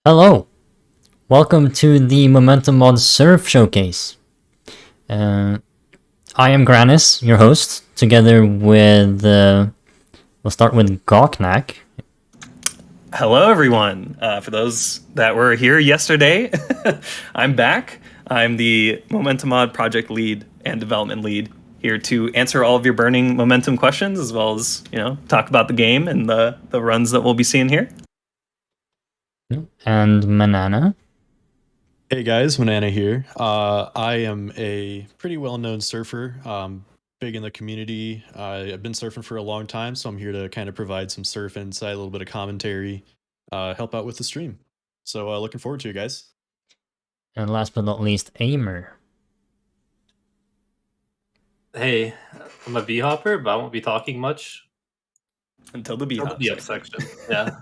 Hello, welcome to the Momentum on Surf Showcase. Uh, I am Granis, your host, together with, we'll start with Gocnak. Hello, everyone. For those that were here yesterday, I'm back. I'm the Momentum Mod project lead and development lead here to answer all of your burning momentum questions, as well as talk about the game and the runs that we'll be seeing here. And Manana. Hey guys, Manana here. I am a pretty well-known surfer, big in the community. I've been surfing for a long time, so I'm here to kind of provide some surf insight, a little bit of commentary, help out with the stream. So looking forward to it, guys. And last but not least, Aimer. Hey, I'm a bee hopper, but I won't be talking much Until the until the B-Hop up section. Yeah.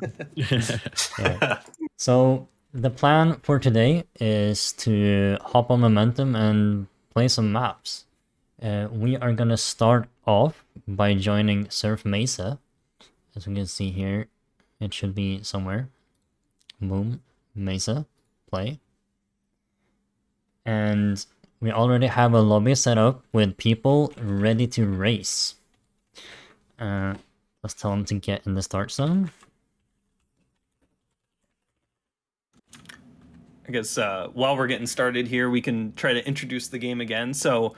Yeah. So, the plan for today is to hop on Momentum and play some maps. We are gonna start off by joining Surf Mesa. As we can see here, it should be somewhere. Boom, Mesa, play. And we already have a lobby set up with people ready to race. Let's tell them to get in the start zone. I guess while we're getting started here, we can try to introduce the game again. So,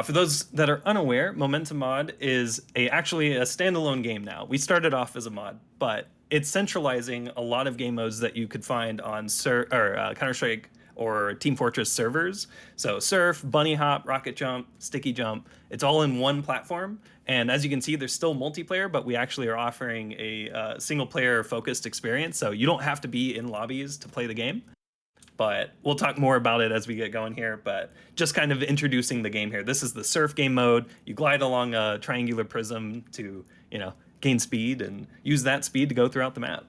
for those that are unaware, Momentum Mod is actually a standalone game now. We started off as a mod, but it's centralizing a lot of game modes that you could find on Counter-Strike or Team Fortress servers. So Surf, Bunny Hop, Rocket Jump, Sticky Jump, it's all in one platform. And as you can see, there's still multiplayer, but we actually are offering a single-player focused experience. So you don't have to be in lobbies to play the game. But we'll talk more about it as we get going here. But just kind of introducing the game here. This is the surf game mode. You glide along a triangular prism to, gain speed and use that speed to go throughout the map.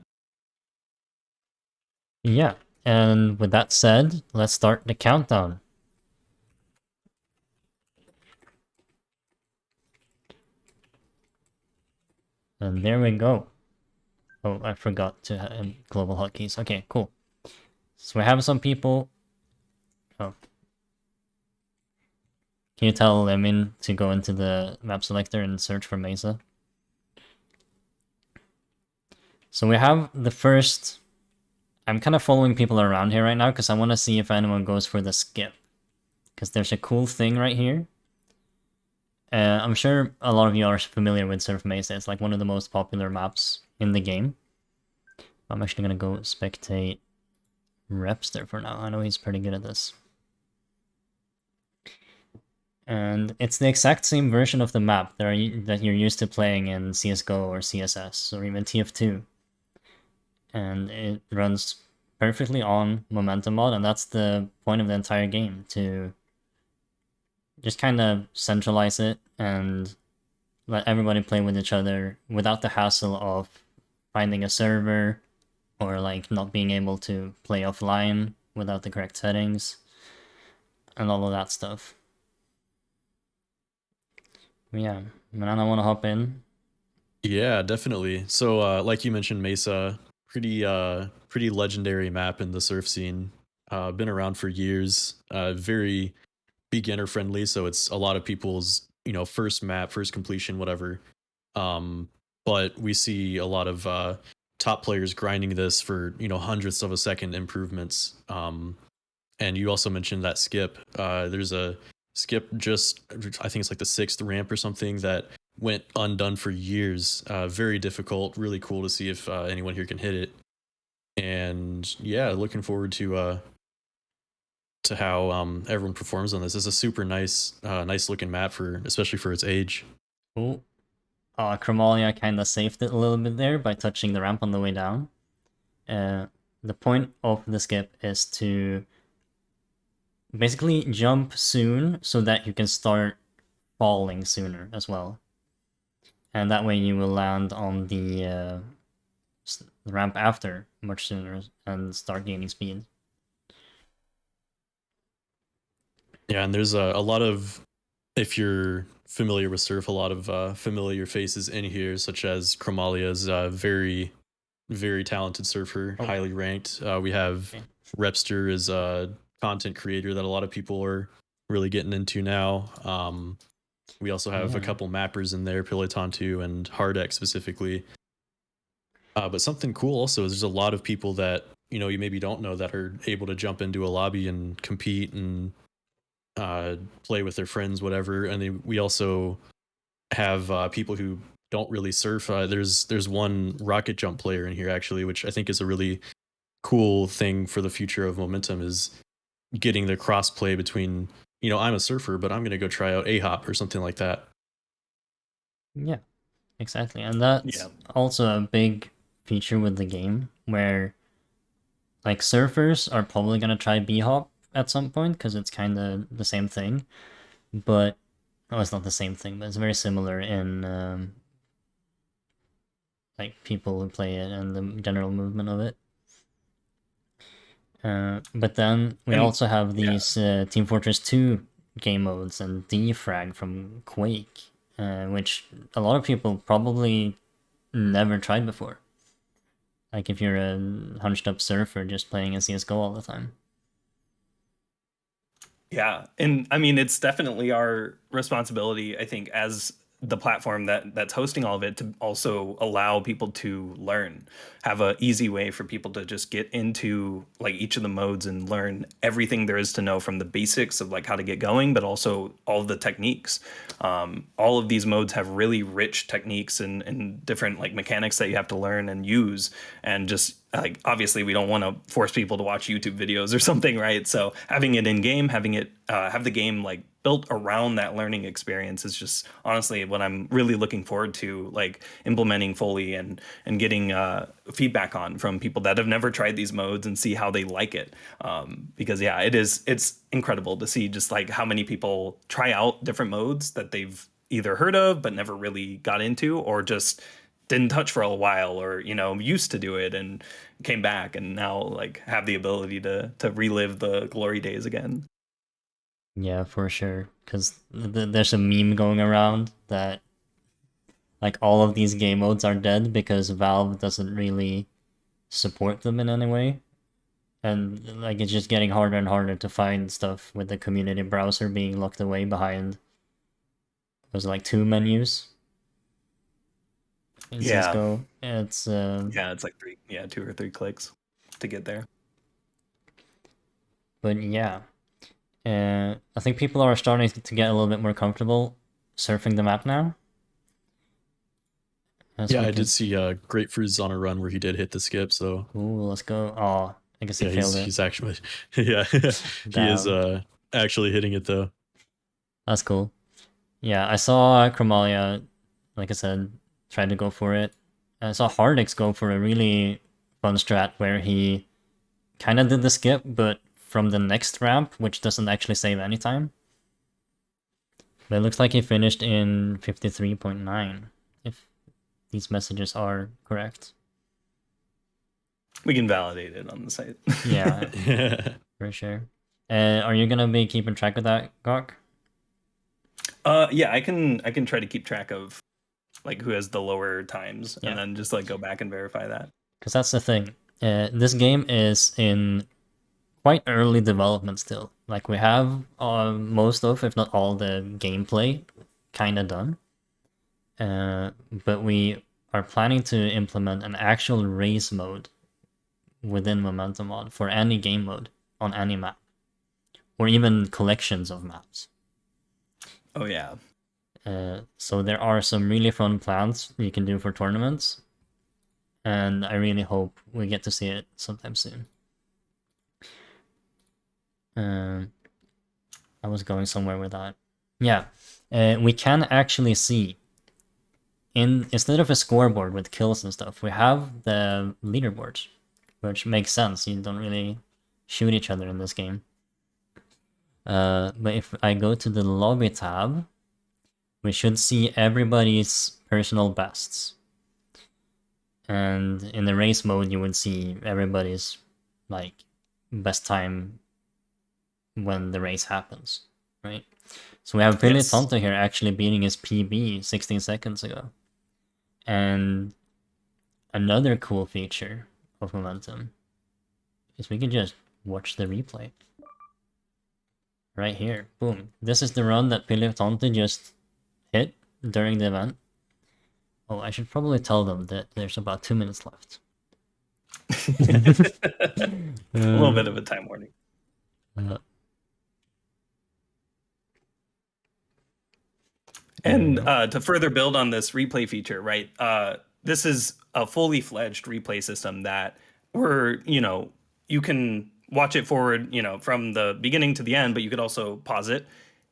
Yeah, and with that said, let's start the countdown. And there we go. Oh, I forgot to have global hotkeys. Okay, cool. So we have some people. Oh. Can you tell Lemon to go into the map selector and search for Mesa? So we have the first. I'm kind of following people around here right now because I want to see if anyone goes for the skip. Because there's a cool thing right here. I'm sure a lot of you are familiar with Surf Mesa. It's like one of the most popular maps in the game. I'm actually going to go spectate Repster for now. I know he's pretty good at this. And it's the exact same version of the map that you're used to playing in CSGO or CSS or even TF2. And it runs perfectly on Momentum Mod, and that's the point of the entire game, to just kind of centralize it and let everybody play with each other without the hassle of finding a server or like not being able to play offline without the correct settings and all of that stuff. Yeah, Manana, want to hop in? Yeah, definitely. So like you mentioned, Mesa, pretty legendary map in the surf scene. Been around for years. Very beginner friendly, so it's a lot of people's first map, first completion, whatever. But we see a lot of top players grinding this for hundredths of a second improvements. And you also mentioned that skip. There's a skip just, I think it's like the sixth ramp or something, that went undone for years. Very difficult. Really cool to see if anyone here can hit it. And yeah, looking forward to how everyone performs on this. It's a super nice looking map, especially for its age. Cool. Chromalia kind of saved it a little bit there by touching the ramp on the way down. The point of the skip is to basically jump soon so that you can start falling sooner as well. And that way you will land on the ramp after much sooner and start gaining speed. Yeah, and there's a lot of, if you're familiar with surf, a lot of familiar faces in here, such as Chromalia's very very talented surfer, Oh. highly ranked. We have Okay. Repster is a content creator that a lot of people are really getting into now. We also have a Yeah. couple mappers in there, Piloton 2 and Hardex specifically. But something cool also is there's a lot of people that you maybe don't know that are able to jump into a lobby and compete and play with their friends, whatever. And we also have people who don't really surf. There's one rocket jump player in here actually, which I think is a really cool thing for the future of Momentum, is getting the cross play between I'm a surfer, but I'm gonna go try out A-hop or something like that. Yeah, exactly. And that's Yeah. also a big feature with the game where like surfers are probably gonna try B-hop at some point because it's kind of the same thing, but it's not the same thing, but it's very similar in like people who play it and the general movement of it. But then we And also have yeah. these Team Fortress 2 game modes and defrag from Quake, which a lot of people probably never tried before. Like if you're a hunched up surfer just playing a CSGO all the time. Yeah, and I mean it's definitely our responsibility, I think, as the platform that's hosting all of it, to also allow people to learn, have a easy way for people to just get into like each of the modes and learn everything there is to know, from the basics of like how to get going, but also all of the techniques. All of these modes have really rich techniques and different like mechanics that you have to learn and use, and just like obviously we don't want to force people to watch YouTube videos or something, right? So having it in game, having it have the game like built around that learning experience is just honestly what I'm really looking forward to, like implementing fully and getting feedback on from people that have never tried these modes and see how they like it. Because yeah, it's incredible to see just like how many people try out different modes that they've either heard of but never really got into, or just didn't touch for a while, or used to do it and came back and now like have the ability to relive the glory days again. Yeah, for sure. Because there's a meme going around that like all of these game modes are dead because Valve doesn't really support them in any way. And like it's just getting harder and harder to find stuff with the community browser being locked away behind there's like two menus in Yeah. CSGO. It's Yeah, it's like two or three clicks to get there. but yeah. I think people are starting to get a little bit more comfortable surfing the map now. Yeah, I did see Grapefruit's on a run where he did hit the skip. So Ooh, let's go. Oh, I guess he yeah, failed it. he's actually yeah he is Damn. actually hitting it though. That's cool. Yeah, I saw Chromalia, like I said, tried to go for it. I saw Hardix go for a really fun strat where he kind of did the skip, but from the next ramp, which doesn't actually save any time. But it looks like he finished in 53.9, if these messages are correct. We can validate it on the site. Yeah, for sure. Are you gonna be keeping track of that, Gok? Yeah, I can try to keep track of like who has the lower times, Yeah. and then just like go back and verify that. Because that's the thing. This game is in quite early development still. Like we have most of, if not all, the gameplay kind of done. But we are planning to implement an actual race mode within Momentum Mod for any game mode on any map, or even collections of maps. Oh yeah. So there are some really fun plans you can do for tournaments, and I really hope we get to see it sometime soon. I was going somewhere with that. Yeah, we can actually see instead of a scoreboard with kills and stuff, we have the leaderboard, which makes sense. You don't really shoot each other in this game. But if I go to the lobby tab, we should see everybody's personal bests. And in the race mode, you would see everybody's like best time when the race happens, right? So we have Billy Yes. Tonto here actually beating his PB 16 seconds ago. And another cool feature of Momentum is we can just watch the replay. Right here. Boom. This is the run that Philip Tonte just hit during the event. Oh, I should probably tell them that there's about 2 minutes left. A little bit of a time warning. And to further build on this replay feature, right? This is a fully fledged replay system that you can watch it forward, from the beginning to the end, but you could also pause it.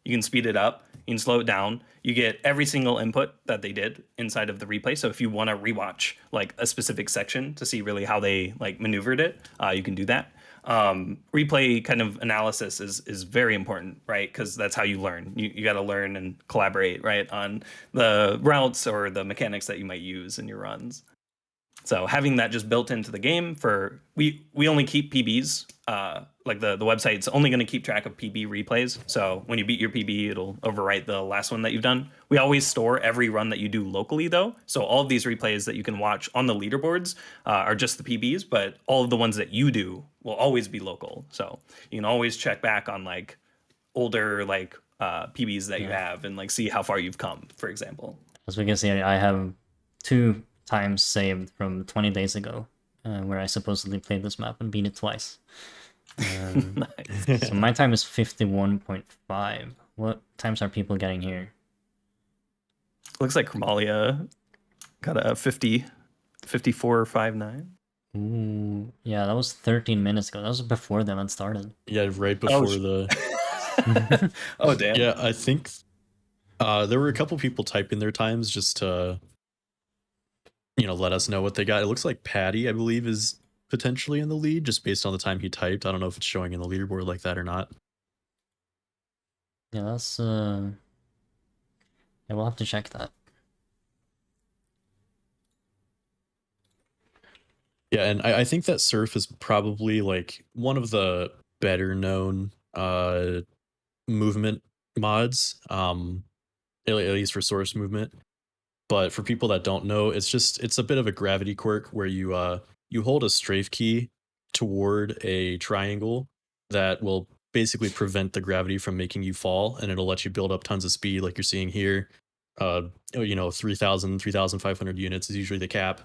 You can speed it up. You can slow it down. You get every single input that they did inside of the replay. So if you want to rewatch like a specific section to see really how they like maneuvered it, you can do that. Replay kind of analysis is very important, right? Because that's how you learn. You got to learn and collaborate, right, on the routes or the mechanics that you might use in your runs. So having that just built into the game we only keep PBs. Like the website's only going to keep track of PB replays. So when you beat your PB, it'll overwrite the last one that you've done. We always store every run that you do locally, though. So all of these replays that you can watch on the leaderboards are just the PBs, but all of the ones that you do will always be local. So you can always check back on like older like PBs that you have and like see how far you've come, for example. As we can see, I have 2 times saved from 20 days ago, where I supposedly played this map and beat it twice. Nice. So my time is 51.5. What times are people getting here? Looks like Chromalia got a 54.59. Ooh, yeah, that was 13 minutes ago. That was before the event started. Yeah, right before Oh, damn. Yeah, I think there were a couple people typing their times just to let us know what they got. It looks like Patty, I believe, is potentially in the lead just based on the time he typed. I don't know if it's showing in the leaderboard like that or not. Yeah, that's yeah, we'll have to check that. Yeah, and I think that Surf is probably like one of the better known movement mods, at least for source movement. But for people that don't know, it's a bit of a gravity quirk where you hold a strafe key toward a triangle that will basically prevent the gravity from making you fall, and it'll let you build up tons of speed like you're seeing here. 3,000, 3,500 units is usually the cap.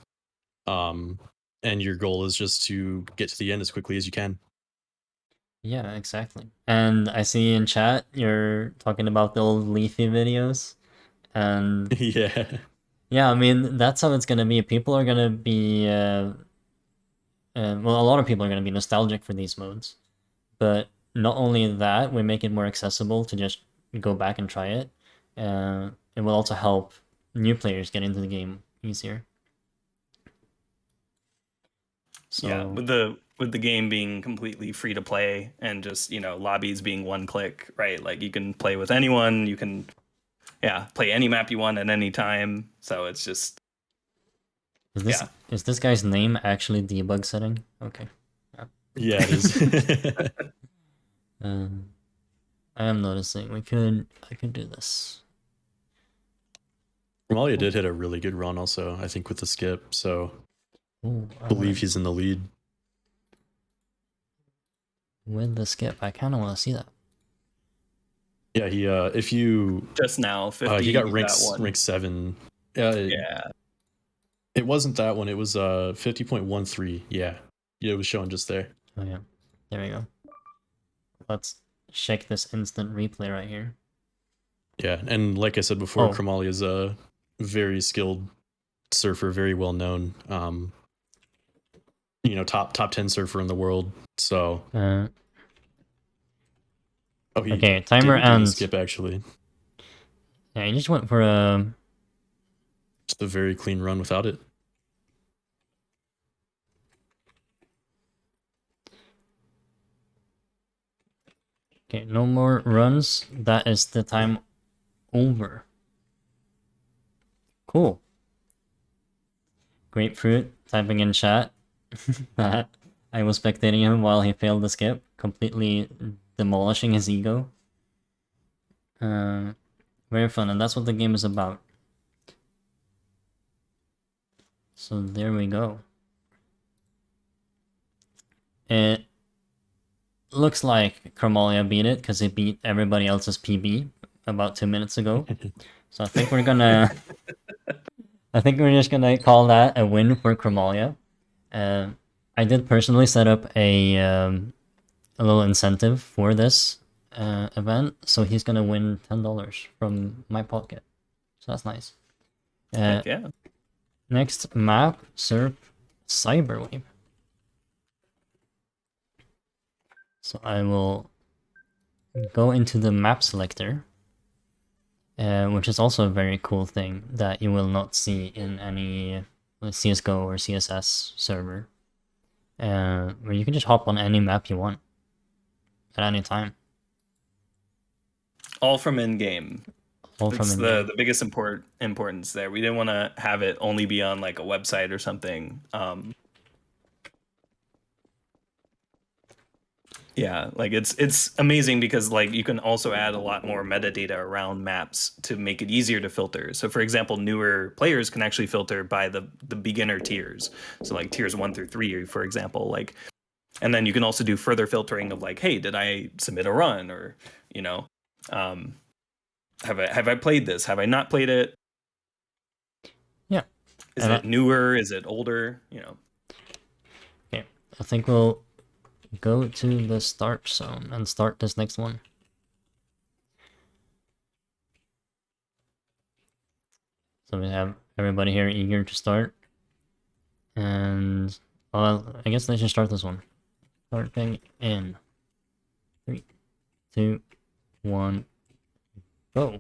And your goal is just to get to the end as quickly as you can. Yeah, exactly. And I see in chat you're talking about the old Leafy videos. And yeah. yeah, I mean, that's how it's gonna be. People are gonna be well, a lot of people are gonna be nostalgic for these modes. But not only that, we make it more accessible to just go back and try it. It will also help new players get into the game easier. So, yeah, with the game being completely free to play and just lobbies being one click, right? Like you can play with anyone, you can play any map you want at any time. So it's just is this guy's name actually debug setting? Okay. Yeah, it is. I am noticing I could do this. Romalia did hit a really good run also, I think, with the skip, so Ooh, I believe he's in the lead. With the skip, I kind of want to see that. Yeah, he if you just now 50, he got rank 7. Yeah. It wasn't that one. It was 50.13. Yeah, it was showing just there. Oh yeah, there we go. Let's check this instant replay right here. Yeah, and like I said before, Chromalia is a very skilled surfer, very well known. Top 10 surfer in the world. So. Okay, timer ends. Skip actually. Yeah, he just went for just a very clean run without it. Okay, no more runs. That is the time over. Cool. Grapefruit typing in chat that I was spectating him while he failed the skip, completely demolishing his ego. Very fun, and that's what the game is about. So there we go. It looks like Chromalia beat it because it beat everybody else's PB about 2 minutes ago. So I think we're gonna. I think we're just gonna call that a win for Chromalia. I did personally set up a little incentive for this event, so he's gonna win $10 from my pocket. So that's nice. Heck yeah. Next map, Surf Cyberwave. So I will go into the map selector, which is also a very cool thing that you will not see in any CSGO or CSS server, where you can just hop on any map you want at any time. All from in-game. All That's from the biggest importance there. We didn't want to have it only be on like a website or something. Yeah, like it's amazing because like you can also add a lot more metadata around maps to make it easier to filter. So for example, newer players can actually filter by the beginner tiers. So like tiers 1 through 3, for example, like, and then you can also do further filtering of like, hey, did I submit a run, or have I played this? Have I not played it? Yeah. Is it newer? Is it older? Okay, I think we'll go to the start zone and start this next one. So we have everybody here eager to start. And well, I guess let's just start this one. Starting in 3, 2, 1, go.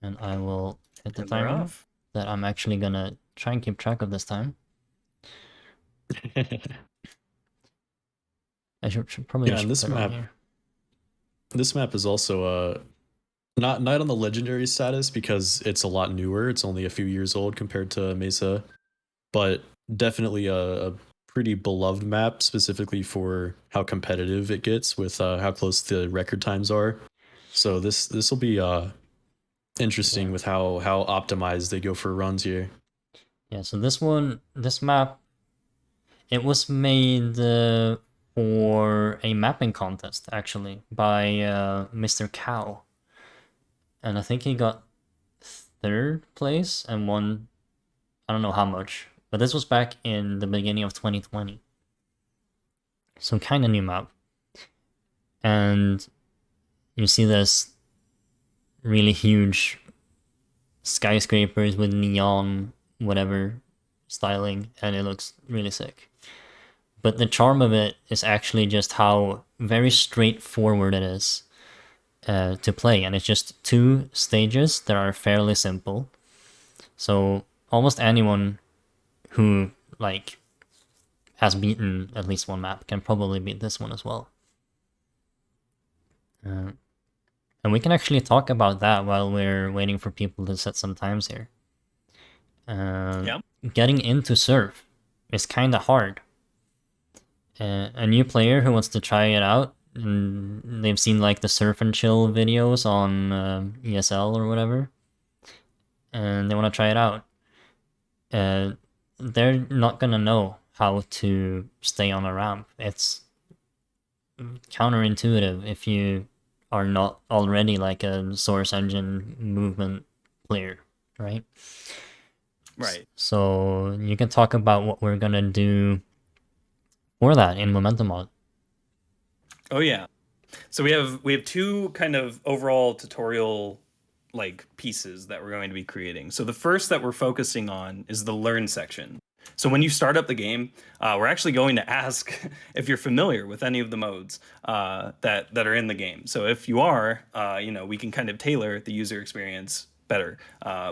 And I will hit the timer that I'm actually gonna try and keep track of this time. I should probably just this put it on map. here. This map is also not on the legendary status because it's a lot newer. It's only a few years old compared to Mesa, but definitely a pretty beloved map, specifically for how competitive it gets with how close the record times are. So this will be interesting with how optimized they go for runs here. Yeah, so this map, it was made for a mapping contest actually by Mr. Cow, and I think he got 3rd place and won, I don't know how much, but this was back in the beginning of 2020. So kind of new map. And you see this really huge skyscrapers with neon whatever styling, and it looks really sick. But the charm of it is actually just how very straightforward it is to play, and it's just 2 stages that are fairly simple. So almost anyone who like has beaten at least one map can probably beat this one as well. And we can actually talk about that while we're waiting for people to set some times here. Getting into Surf is kind of hard. A new player who wants to try it out, and they've seen like the Surf and Chill videos on ESL or whatever, and they want to try it out. They're not gonna know how to stay on a ramp. It's counterintuitive if you are not already like a Source Engine movement player, right? Right. So you can talk about what we're gonna do for that in Momentum Mod. Oh yeah. So we have 2 kind of overall tutorial like pieces that we're going to be creating. So the first that we're focusing on is the learn section. So when you start up the game, we're actually going to ask if you're familiar with any of the modes that are in the game. So if you are, we can kind of tailor the user experience better.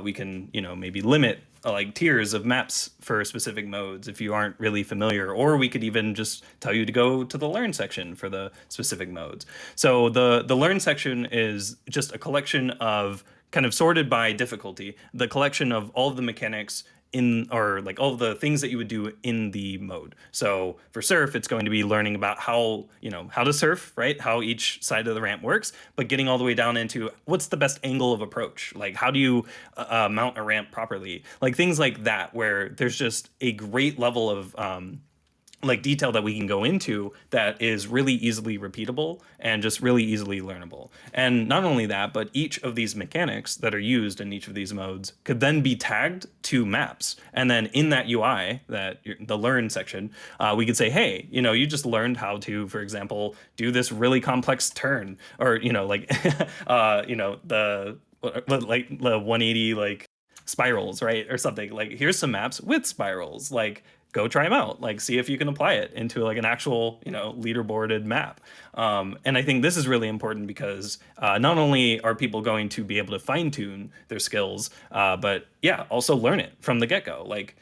We can, maybe limit like tiers of maps for specific modes if you aren't really familiar, or we could even just tell you to go to the learn section for the specific modes. So the learn section is just a collection of kind of sorted by difficulty, the collection of all of the mechanics in, or like all the things that you would do in the mode. So for surf, it's going to be learning about how, how to surf, right? How each side of the ramp works, but getting all the way down into what's the best angle of approach? Like how do you mount a ramp properly? Like things like that, where there's just a great level of like detail that we can go into that is really easily repeatable and just really easily learnable. And not only that, but each of these mechanics that are used in each of these modes could then be tagged to maps. And then in that UI, the learn section, we could say, hey, you just learned how to, for example, do this really complex turn, or like the 180 like spirals, right, or something. Like here's some maps with spirals, like go try them out, like see if you can apply it into like an actual leaderboarded map. And I think this is really important because not only are people going to be able to fine tune their skills, but yeah, also learn it from the get-go. Like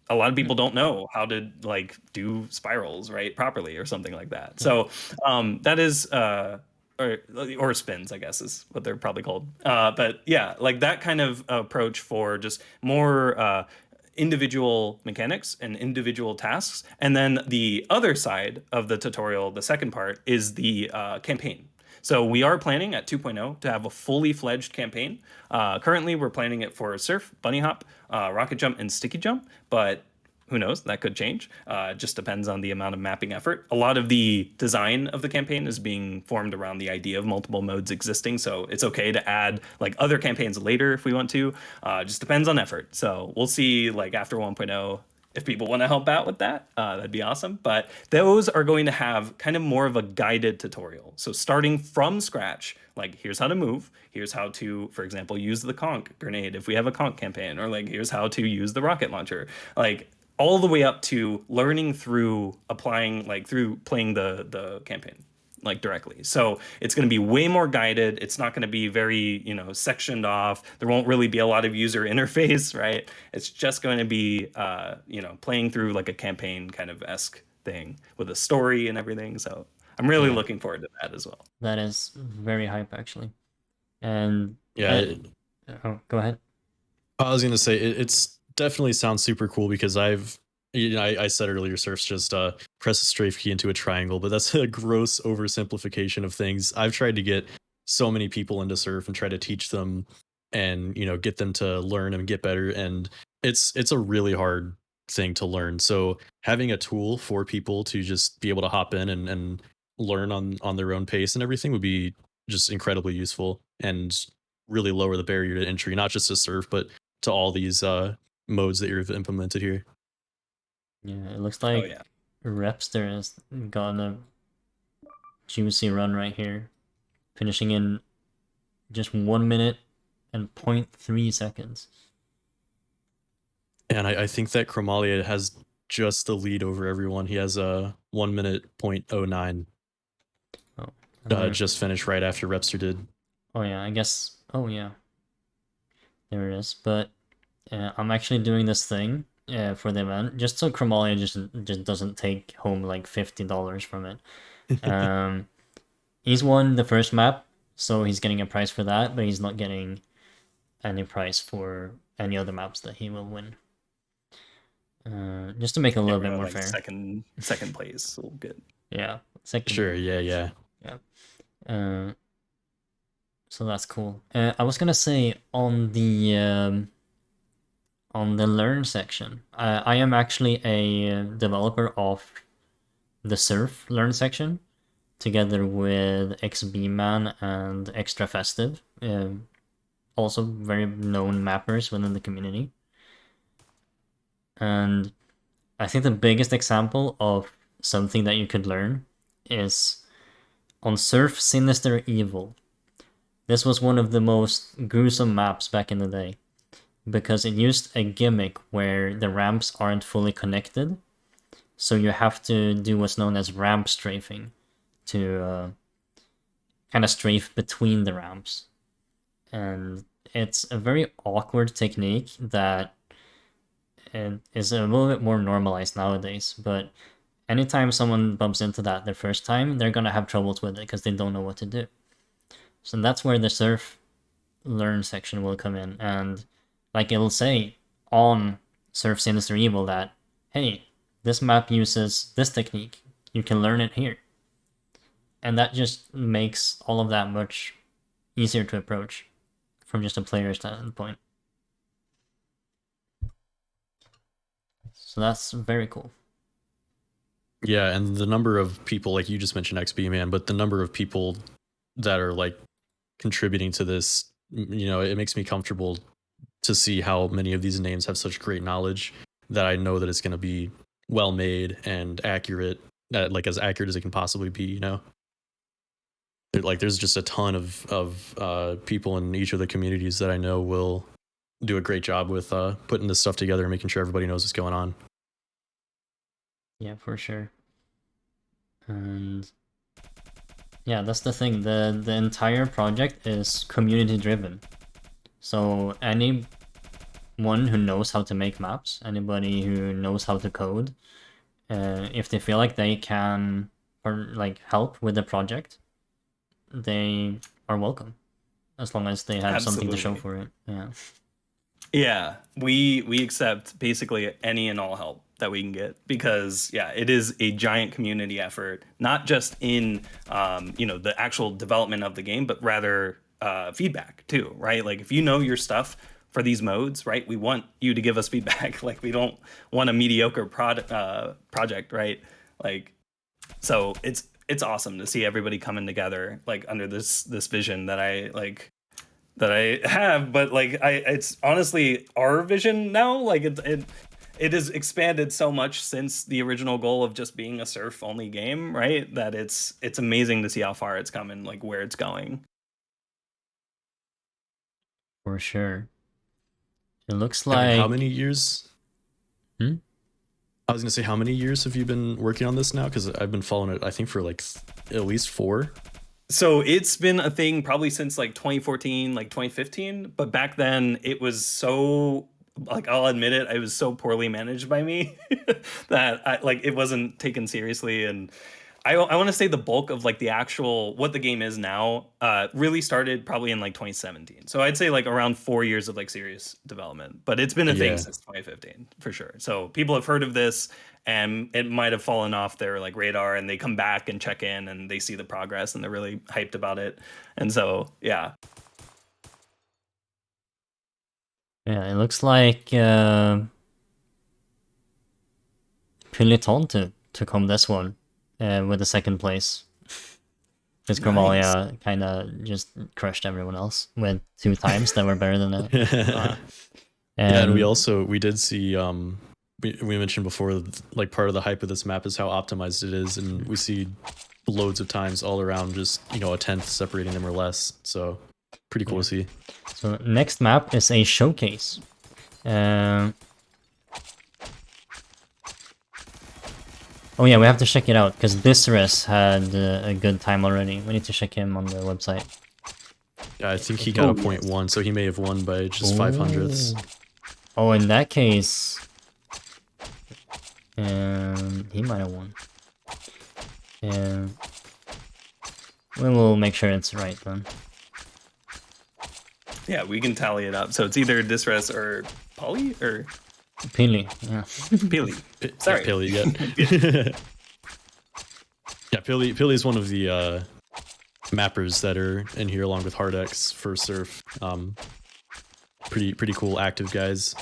a lot of people don't know how to like do spirals right properly or something like that. So that is or spins, I guess is what they're probably called. But yeah, like that kind of approach for just more individual mechanics and individual tasks. And then the other side of the tutorial, the second part, is the campaign. So we are planning at 2.0 to have a fully fledged campaign. Currently, we're planning it for surf, bunny hop, rocket jump, and sticky jump, but who knows? That could change. It just depends on the amount of mapping effort. A lot of the design of the campaign is being formed around the idea of multiple modes existing. So it's okay to add like other campaigns later if we want to. Just depends on effort. So we'll see like after 1.0 if people want to help out with that. That'd be awesome. But those are going to have kind of more of a guided tutorial. So starting from scratch, like here's how to move, here's how to, for example, use the conch grenade if we have a conch campaign, or like here's how to use the rocket launcher. Like all the way up to learning through applying, like through playing the campaign like directly. So it's going to be way more guided. It's not going to be very, sectioned off. There won't really be a lot of user interface, right? It's just going to be, playing through like a campaign kind of esque thing with a story and everything. So I'm really looking forward to that as well. That is very hype, actually. And Yeah. Go ahead. I was gonna say it's definitely sounds super cool because I said earlier, surf's just press a strafe key into a triangle, but that's a gross oversimplification of things. I've tried to get so many people into surf and try to teach them and get them to learn and get better, and it's a really hard thing to learn. So having a tool for people to just be able to hop in and learn on their own pace and everything would be just incredibly useful and really lower the barrier to entry, not just to surf, but to all these modes that you've implemented here. Yeah, it looks like Repster has gotten a juicy run right here, finishing in just 1 minute and 0.3 seconds. And I think that Chromalia has just the lead over everyone. He has a 1 minute 0.09. Just finished right after Repster did. Oh yeah, I guess. Oh yeah, there it is. But I'm actually doing this thing for the event just so Chromalia just doesn't take home like $50 from it. He's won the first map, so he's getting a prize for that, but he's not getting any prize for any other maps that he will win. Just to make it a little bit more like fair. Second place, so good. Yeah, second. Sure. Yeah. So that's cool. I was gonna say on the learn section, I am actually a developer of the surf learn section, together with XBman and Extra Festive, also very known mappers within the community. And I think the biggest example of something that you could learn is on Surf Sinister Evil. This was one of the most gruesome maps back in the day, because it used a gimmick where the ramps aren't fully connected, so you have to do what's known as ramp strafing to kind of strafe between the ramps. And it's a very awkward technique that is a little bit more normalized nowadays, but anytime someone bumps into that their first time, they're gonna have troubles with it because they don't know what to do. So that's where the surf learn section will come in, and like it'll say on Surf Sinister Evil that, hey, this map uses this technique. You can learn it here. And that just makes all of that much easier to approach from just a player standpoint. So that's very cool. Yeah, and the number of people, like you just mentioned XB Man, but the number of people that are like contributing to this, you know, it makes me comfortable to see how many of these names have such great knowledge that I know that it's going to be well made and accurate, like as accurate as it can possibly be, you know. Like there's just a ton of people in each of the communities that I know will do a great job with putting this stuff together and making sure everybody knows what's going on. Yeah, for sure. And yeah, that's the thing. The entire project is community driven. So anyone who knows how to make maps, anybody who knows how to code, if they feel like they can or like help with the project, they are welcome, as long as they have something to show Absolutely. for it. Yeah. Yeah, we accept basically any and all help that we can get, because yeah, it is a giant community effort, not just in the actual development of the game, but rather feedback too, right? Like if you know your stuff for these modes, right, we want you to give us feedback. Like we don't want a mediocre project, right? Like, so it's awesome to see everybody coming together like under this vision that I have, but like it's honestly our vision now. Like it has expanded so much since the original goal of just being a surf only game, right? That it's amazing to see how far it's come and like where it's going. For sure. It looks I mean, how like many years? Hmm? I was gonna say, how many years have you been working on this now? Because I've been following it, I think, for like at least 4. So it's been a thing probably since like 2014, like 2015. But back then it was so, like, I'll admit it, it was so poorly managed by me that it wasn't taken seriously. And I want to say the bulk of like the actual what the game is now really started probably in like 2017. So I'd say like around 4 years of like serious development, but it's been a thing Yeah. since 2015 for sure. So people have heard of this and it might have fallen off their like radar, and they come back and check in and they see the progress and they're really hyped about it. And so yeah. Yeah, it looks like Peloton took home this one with the second place. Because Nice. Chromalia kind of just crushed everyone else with 2 times that were better than it. Yeah, and we did see we mentioned before, like part of the hype of this map is how optimized it is, and we see loads of times all around just, you know, a tenth separating them or less. So pretty cool to see. So next map is a showcase. Oh yeah, we have to check it out because Disres had a good time already. We need to check him on the website. Yeah, I think he got a 0.1, so he may have won by just 500ths. Oh, in that case, he might have won. We will make sure it's right then. Yeah, we can tally it up. So it's either Disres or Polly or Pili, yeah. Pili. Sorry. Pili, yeah. Yeah, Pili is one of the mappers that are in here along with Hardex for Surf. Pretty cool active guys.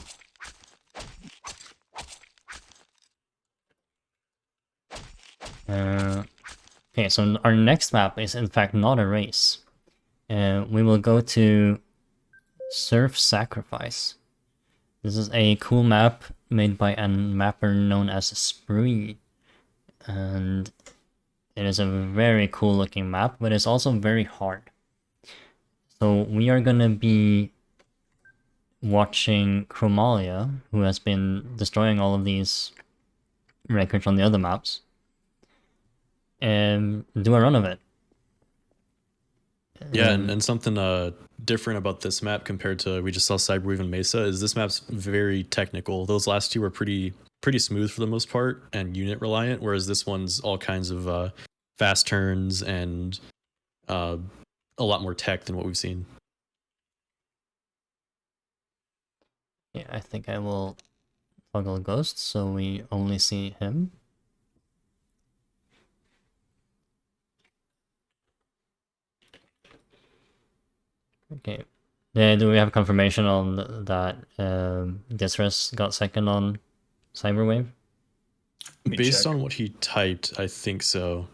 Okay, so our next map is in fact not a race. We will go to Surf Sacrifice. This is a cool map made by a mapper known as Spree. And it is a very cool looking map, but it's also very hard. So we are gonna be watching Chromalia, who has been destroying all of these records on the other maps, and do a run of it. Yeah, and something different about this map compared to we just saw Cyberweave and Mesa is this map's very technical. Those last two were pretty smooth for the most part and unit reliant, whereas this one's all kinds of fast turns and a lot more tech than what we've seen. Yeah, I think I will Toggle Ghost, so we only see him. Okay. Yeah, do we have confirmation on that Disres got second on Cyberwave? Based on what he typed, I think so.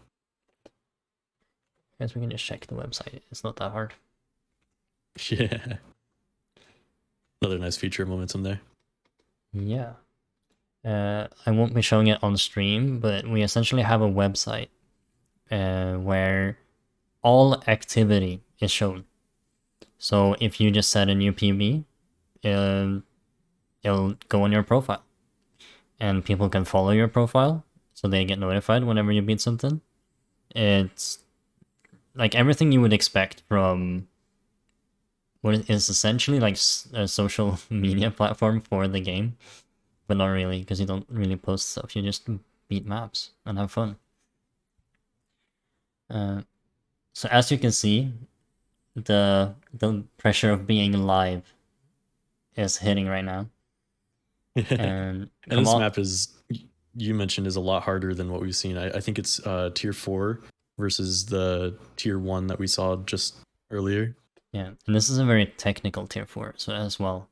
I guess we can just check the website. It's not that hard. Yeah. Another nice feature of Momentum there. Yeah. I won't be showing it on stream, but we essentially have a website where all activity is shown. So if you just set a new PB, it'll go on your profile. And people can follow your profile, so they get notified whenever you beat something. It's like everything you would expect from what is essentially like a social media platform for the game, but not really, because you don't really post stuff. You just beat maps and have fun. So as you can see, the pressure of being live is hitting right now. And this map is, you mentioned, is a lot harder than what we've seen. I think it's tier 4 versus the tier 1 that we saw just earlier. Yeah, and this is a very technical tier 4 so as well.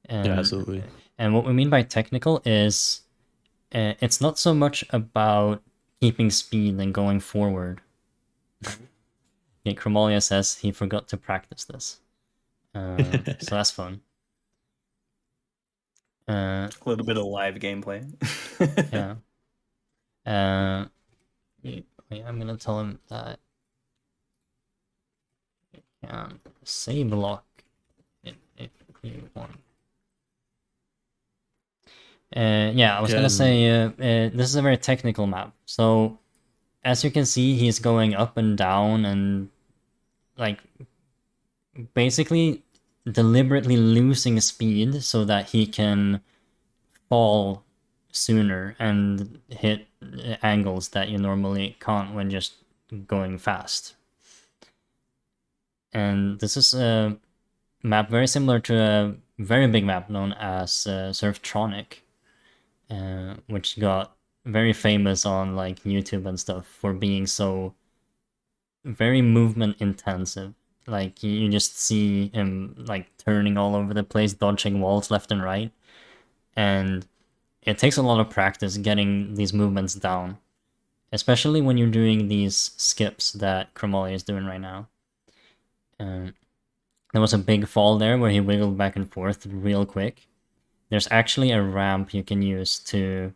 And, yeah, absolutely. And what we mean by technical is it's not so much about keeping speed and going forward. Yeah, Chromalia says he forgot to practice this. So that's fun. A little bit of live gameplay. Yeah. Wait, I'm gonna tell him that you can save lock if you want. Yeah, I was gonna say this is a very technical map. So as you can see, he's going up and down and like basically deliberately losing speed so that he can fall sooner and hit angles that you normally can't when just going fast. And this is a map very similar to a very big map known as Surftronic, which got very famous on like YouTube and stuff for being so very movement intensive. Like you just see him like turning all over the place, dodging walls left and right, and it takes a lot of practice getting these movements down, especially when you're doing these skips that Chromalia is doing right now. There was a big fall there where he wiggled back and forth real quick. There's actually a ramp you can use to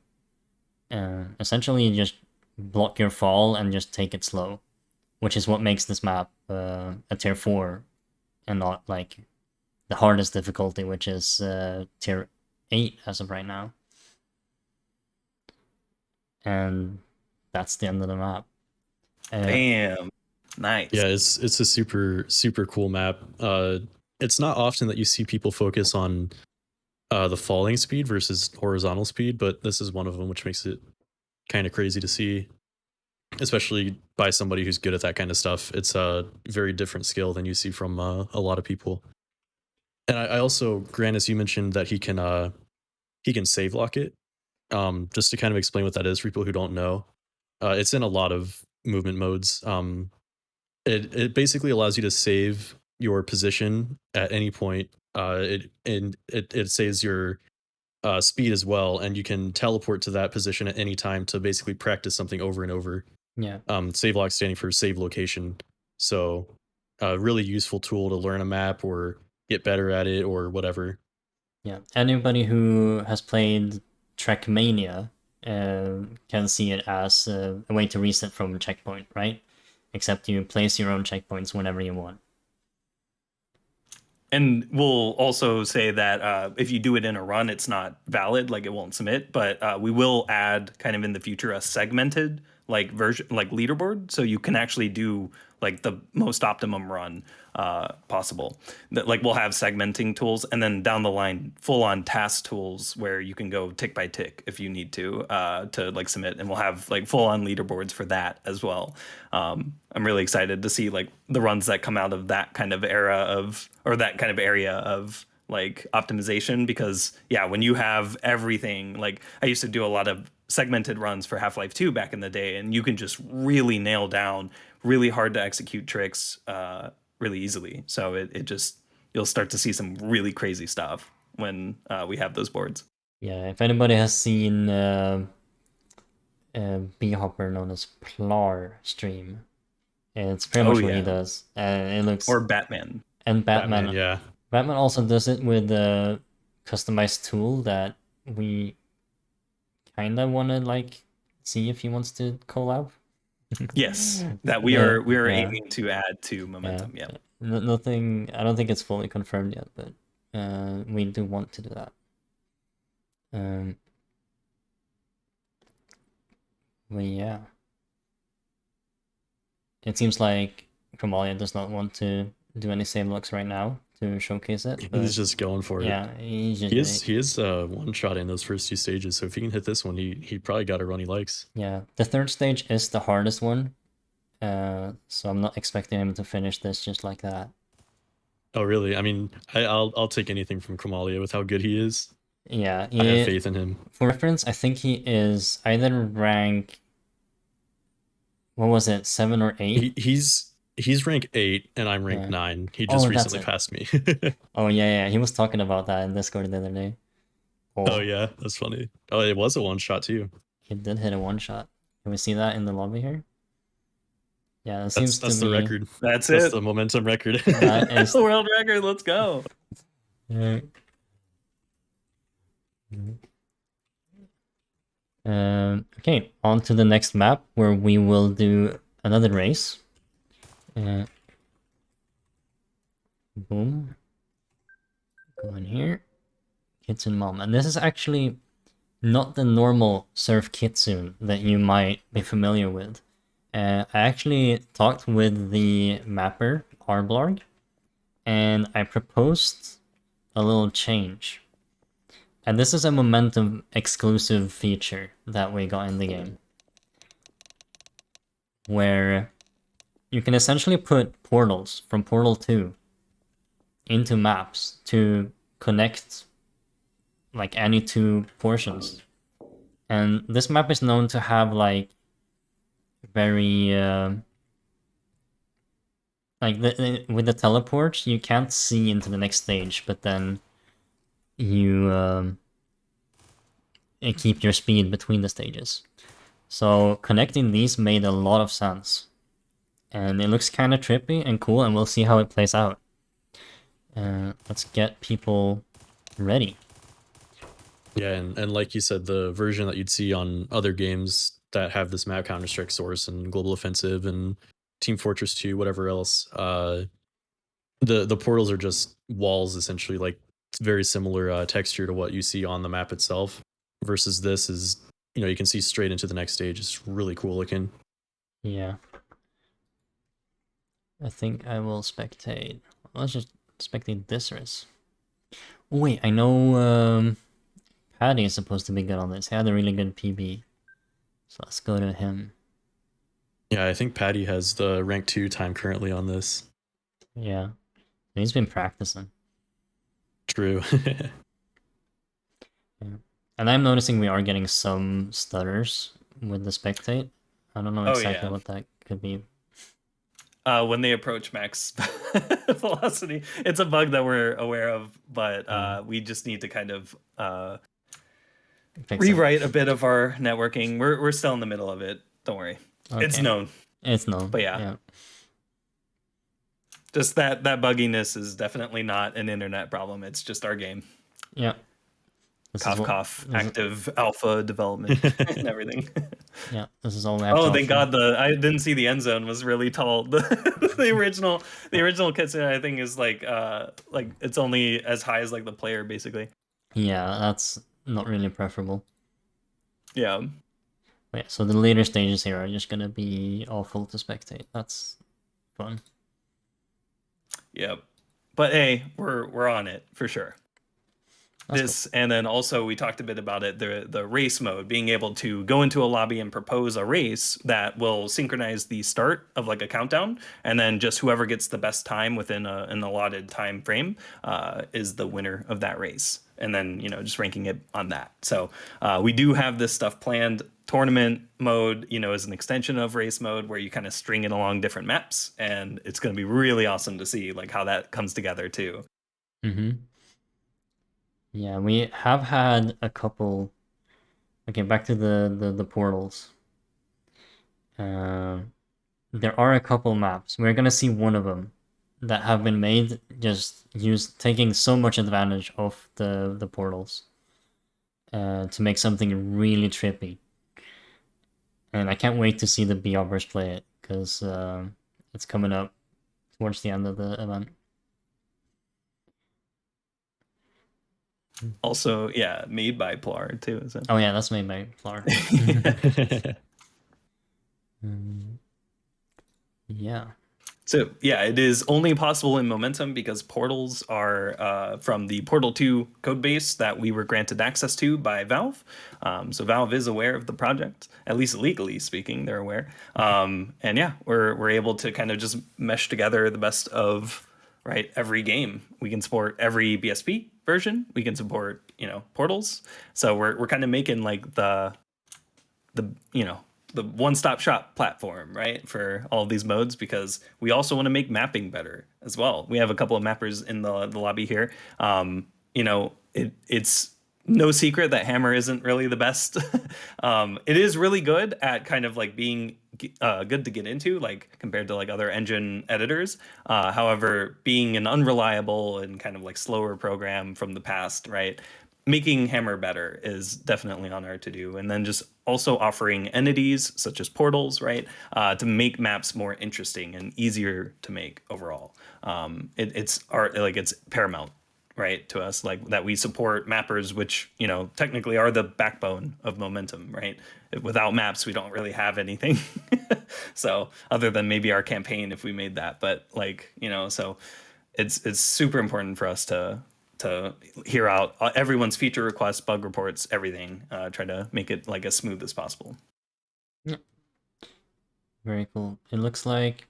essentially just block your fall and just take it slow, which is what makes this map a tier 4 and not like the hardest difficulty, which is tier 8 as of right now. And that's the end of the map. Bam. Nice. Yeah, it's a super cool map. It's not often that you see people focus on the falling speed versus horizontal speed, but this is one of them, which makes it kind of crazy to see, especially by somebody who's good at that kind of stuff. It's a very different skill than you see from a lot of people. And I also, Granis, you mentioned that he can save lock it. Just to kind of explain what that is for people who don't know, it's in a lot of movement modes. It basically allows you to save your position at any point. It saves your speed as well, and you can teleport to that position at any time to basically practice something over and over. Yeah. Save lock standing for save location. So a really useful tool to learn a map or get better at it or whatever. Yeah. Anybody who has played Trackmania can see it as a way to reset from a checkpoint, right? Except you place your own checkpoints whenever you want. And we'll also say that if you do it in a run, it's not valid, like it won't submit, but we will add kind of in the future a segmented like version, like leaderboard, so you can actually do like the most optimum run possible. That like we'll have segmenting tools, and then down the line, full on task tools where you can go tick by tick if you need to like submit, and we'll have like full on leaderboards for that as well. I'm really excited to see like the runs that come out of that kind of era of, or that kind of area of like optimization, because yeah, when you have everything, like I used to do a lot of segmented runs for Half-Life 2 back in the day, and you can just really nail down really hard to execute tricks really easily. So it just, you'll start to see some really crazy stuff when we have those boards. Yeah, if anybody has seen B-Hopper known as Plar stream, it's pretty much what he does. It looks... Or Batman. And Batman. yeah. Batman also does it with a customized tool that we kind of want to like see if he wants to collab. Yes, that we are aiming to add to Momentum. Yeah. Nothing. I don't think it's fully confirmed yet, but we do want to do that. But yeah, it seems like Kamalia does not want to do any save looks right now to showcase it. He's just going for it. Yeah, he is one shot in those first 2 stages, so if he can hit this one, he probably got a run he likes. Yeah, the 3rd stage is the hardest one, so I'm not expecting him to finish this just like that. Oh really? I mean, I'll take anything from Kamalia with how good he is. Yeah, I have faith in him. For reference, I think he is either rank, what was it, 7 or 8? He's rank 8 and I'm rank 9. He just recently passed me. Oh yeah, he was talking about that in Discord the other day. Oh yeah, that's funny. Oh, it was a one shot too. He did hit a one shot. Can we see that in the lobby here? Yeah, that that's the record. That's the Momentum record. That is the world record. Let's go. Okay, on to the next map where we will do another race. Boom. Go in here. Kitsune Mom. And this is actually not the normal Surf Kitsune that you might be familiar with. I actually talked with the mapper, Arblarg, and I proposed a little change. And this is a Momentum exclusive feature that we got in the game, where you can essentially put portals from Portal 2 into maps to connect like any 2 portions. And this map is known to have like very with the teleports you can't see into the next stage, but then you keep your speed between the stages. So connecting these made a lot of sense, and it looks kind of trippy and cool, and we'll see how it plays out. Let's get people ready. Yeah, and like you said, the version that you'd see on other games that have this map, Counter-Strike Source and Global Offensive and Team Fortress 2, whatever else, the portals are just walls essentially. Like, it's very similar texture to what you see on the map itself, versus this is, you know, you can see straight into the next stage. It's really cool looking. Yeah, I think I will spectate. Let's just spectate this race. Oh, wait, I know Paddy is supposed to be good on this. He had a really good PB. So let's go to him. Yeah, I think Paddy has the rank 2 time currently on this. Yeah, he's been practicing. True. Yeah. And I'm noticing we are getting some stutters with the spectate. I don't know exactly what that could be. When they approach max velocity, it's a bug that we're aware of, but we just need to kind of rewrite a bit of our networking. We're still in the middle of it. Don't worry. Okay. It's known. It's known. But yeah. Just that bugginess is definitely not an internet problem. It's just our game. Yeah. Cough. Active alpha development and everything. Yeah, this is all we have. Oh, thank God! I didn't see the end zone was really tall. The original Kitsune, I think, is like it's only as high as like the player, basically. Yeah, that's not really preferable. Yeah. Yeah, so the later stages here are just gonna be awful to spectate. That's fun. Yep. But hey, we're on it for sure. this, and then also we talked a bit about it, the race mode, being able to go into a lobby and propose a race that will synchronize the start of like a countdown, and then just whoever gets the best time within an allotted time frame is the winner of that race, and then just ranking it on that. So we do have this stuff planned. Tournament mode is an extension of race mode where you kind of string it along different maps, and it's going to be really awesome to see like how that comes together too. Yeah, we have had a couple. Okay, back to the portals. There are a couple maps. We're gonna see one of them that have been made taking so much advantage of the portals to make something really trippy. And I can't wait to see the B-Hoppers play it, because it's coming up towards the end of the event. Also, yeah, made by Plar too, is it? Oh yeah, that's made by Plar. Yeah. So yeah, it is only possible in Momentum because portals are from the Portal 2 codebase that we were granted access to by Valve. So Valve is aware of the project, at least legally speaking, they're aware. And yeah, we're able to kind of just mesh together the best of every game. We can support every BSP version. We can support portals. So we're kind of making like the one-stop shop platform, right, for all of these modes, because we also want to make mapping better as well. We have a couple of mappers in the lobby here. It's no secret that Hammer isn't really the best. It is really good at kind of like being good to get into, like compared to like other engine editors. However, being an unreliable and kind of like slower program from the past, right, making Hammer better is definitely on our to-do. And then just also offering entities such as portals, right, to make maps more interesting and easier to make overall. It's paramount, right, to us, like that we support mappers, which technically are the backbone of Momentum, right? Without maps, we don't really have anything. So other than maybe our campaign, if we made that, but so it's super important for us to hear out everyone's feature requests, bug reports, everything. Try to make it like as smooth as possible. Yeah. Very cool. It looks like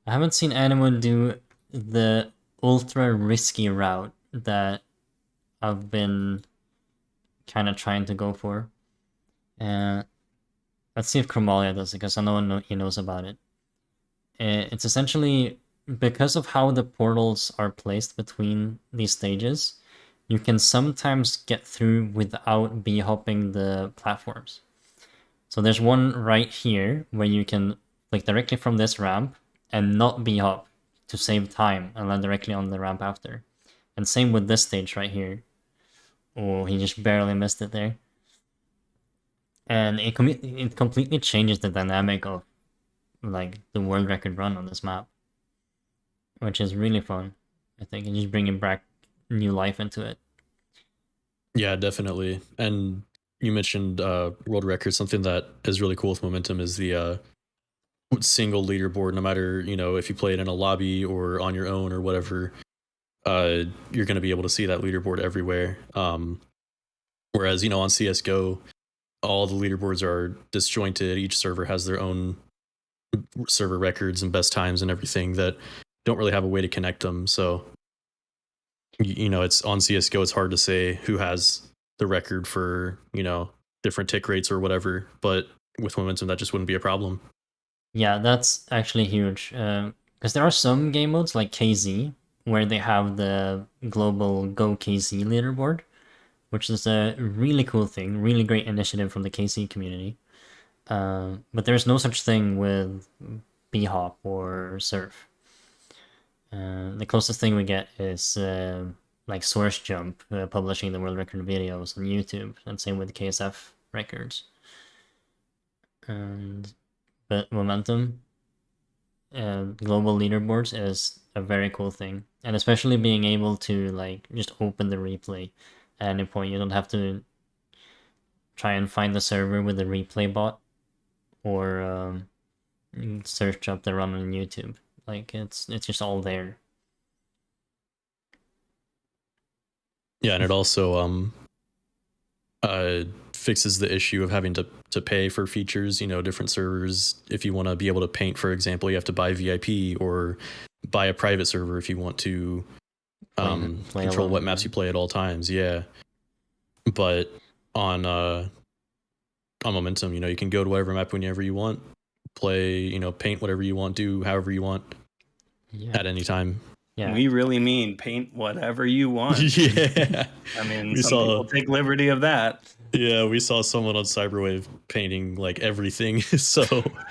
I haven't seen anyone do the ultra risky route that I've been kind of trying to go for. Let's see if Chromalia does it, because I know he knows about it. It's essentially, because of how the portals are placed between these stages, you can sometimes get through without b-hopping the platforms. So there's one right here where you can click directly from this ramp and not b-hop to save time and land directly on the ramp after. And same with this stage right here. Oh, he just barely missed it there. And it completely changes the dynamic of like the world record run on this map, which is really fun, I think, and just bringing back new life into it. Yeah, definitely. And you mentioned world record. Something that is really cool with Momentum is the single leaderboard. No matter if you play it in a lobby or on your own or whatever, you're going to be able to see that leaderboard everywhere. Whereas on CS:GO, all the leaderboards are disjointed. Each server has their own server records and best times and everything that don't really have a way to connect them. So it's on CS:GO, it's hard to say who has the record for different tick rates or whatever, but with Momentum that just wouldn't be a problem. Yeah, that's actually huge, because there are some game modes like KZ where they have the global Go KZ leaderboard, which is a really cool thing, really great initiative from the KZ community. But there's no such thing with B-Hop or Surf. The closest thing we get is like Source Jump publishing the world record videos on YouTube, and same with KSF records. But Momentum global leaderboards is a very cool thing, and especially being able to like just open the replay at any point. You don't have to try and find the server with the replay bot or search up the run on YouTube. Like it's just all there. Yeah, and it also fixes the issue of having to pay for features. Different servers, if you want to be able to paint, for example, you have to buy VIP or buy a private server if you want to Play control alone, what maps yeah. you play at all times. Yeah, but on Momentum, you can go to whatever map whenever you want, play, paint whatever you want, do however you want Yeah. at any time. Yeah. We really mean paint whatever you want. Yeah, I mean, we some saw. people take liberty of that. Yeah, we saw someone on Cyberwave painting like everything. So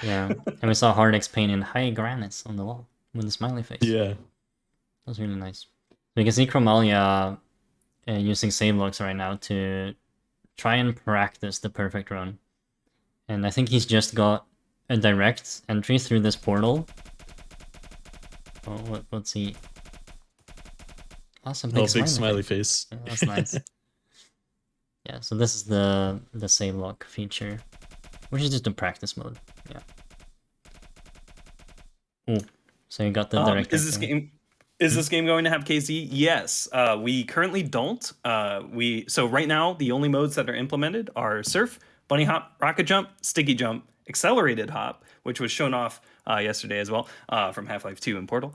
Yeah. And we saw Hardix painting "Hi Granis" on the wall with a smiley face. yeah, That was really nice. So you can see Chromalia using save locks right now to try and practice the perfect run. And I think he's just got a direct entry through this portal. Oh, what's he? That's a big, big face. smiley face. Yeah, that's nice. Yeah, so this is the save lock feature, which is just a practice mode. Yeah. Oh, so you got the direct. Is this game going to have KZ? Yes. We currently don't. So right now the only modes that are implemented are Surf, Bunny Hop, Rocket Jump, Sticky Jump, Accelerated Hop, which was shown off yesterday as well from Half-Life 2 and Portal,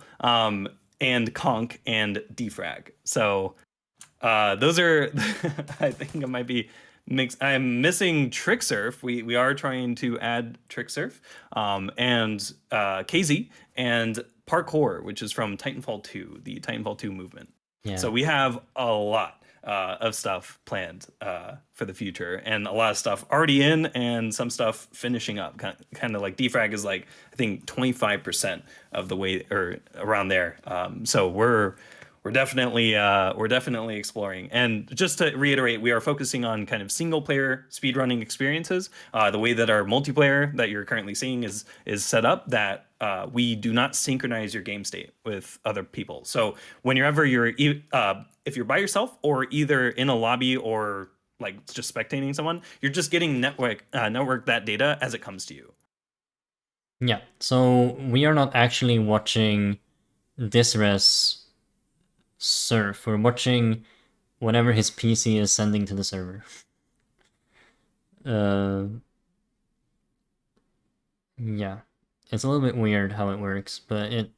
and Conk and Defrag. So those are. I think it might be mixed. I'm missing Trick Surf. We are trying to add Trick Surf, and KZ and Parkour, which is from Titanfall 2, the Titanfall 2 movement. Yeah. So we have a lot of stuff planned for the future, and a lot of stuff already in, and some stuff finishing up. Kind of like Defrag is like, I think 25% of the way, or around there. So we're definitely exploring. And just to reiterate, we are focusing on kind of single player speedrunning experiences. The way that our multiplayer that you're currently seeing is set up, that we do not synchronize your game state with other people. So whenever if you're by yourself or either in a lobby or like just spectating someone, you're just getting network that data as it comes to you. Yeah. So we are not actually watching Disres surf. We're watching whatever his PC is sending to the server. Yeah. It's a little bit weird how it works, but it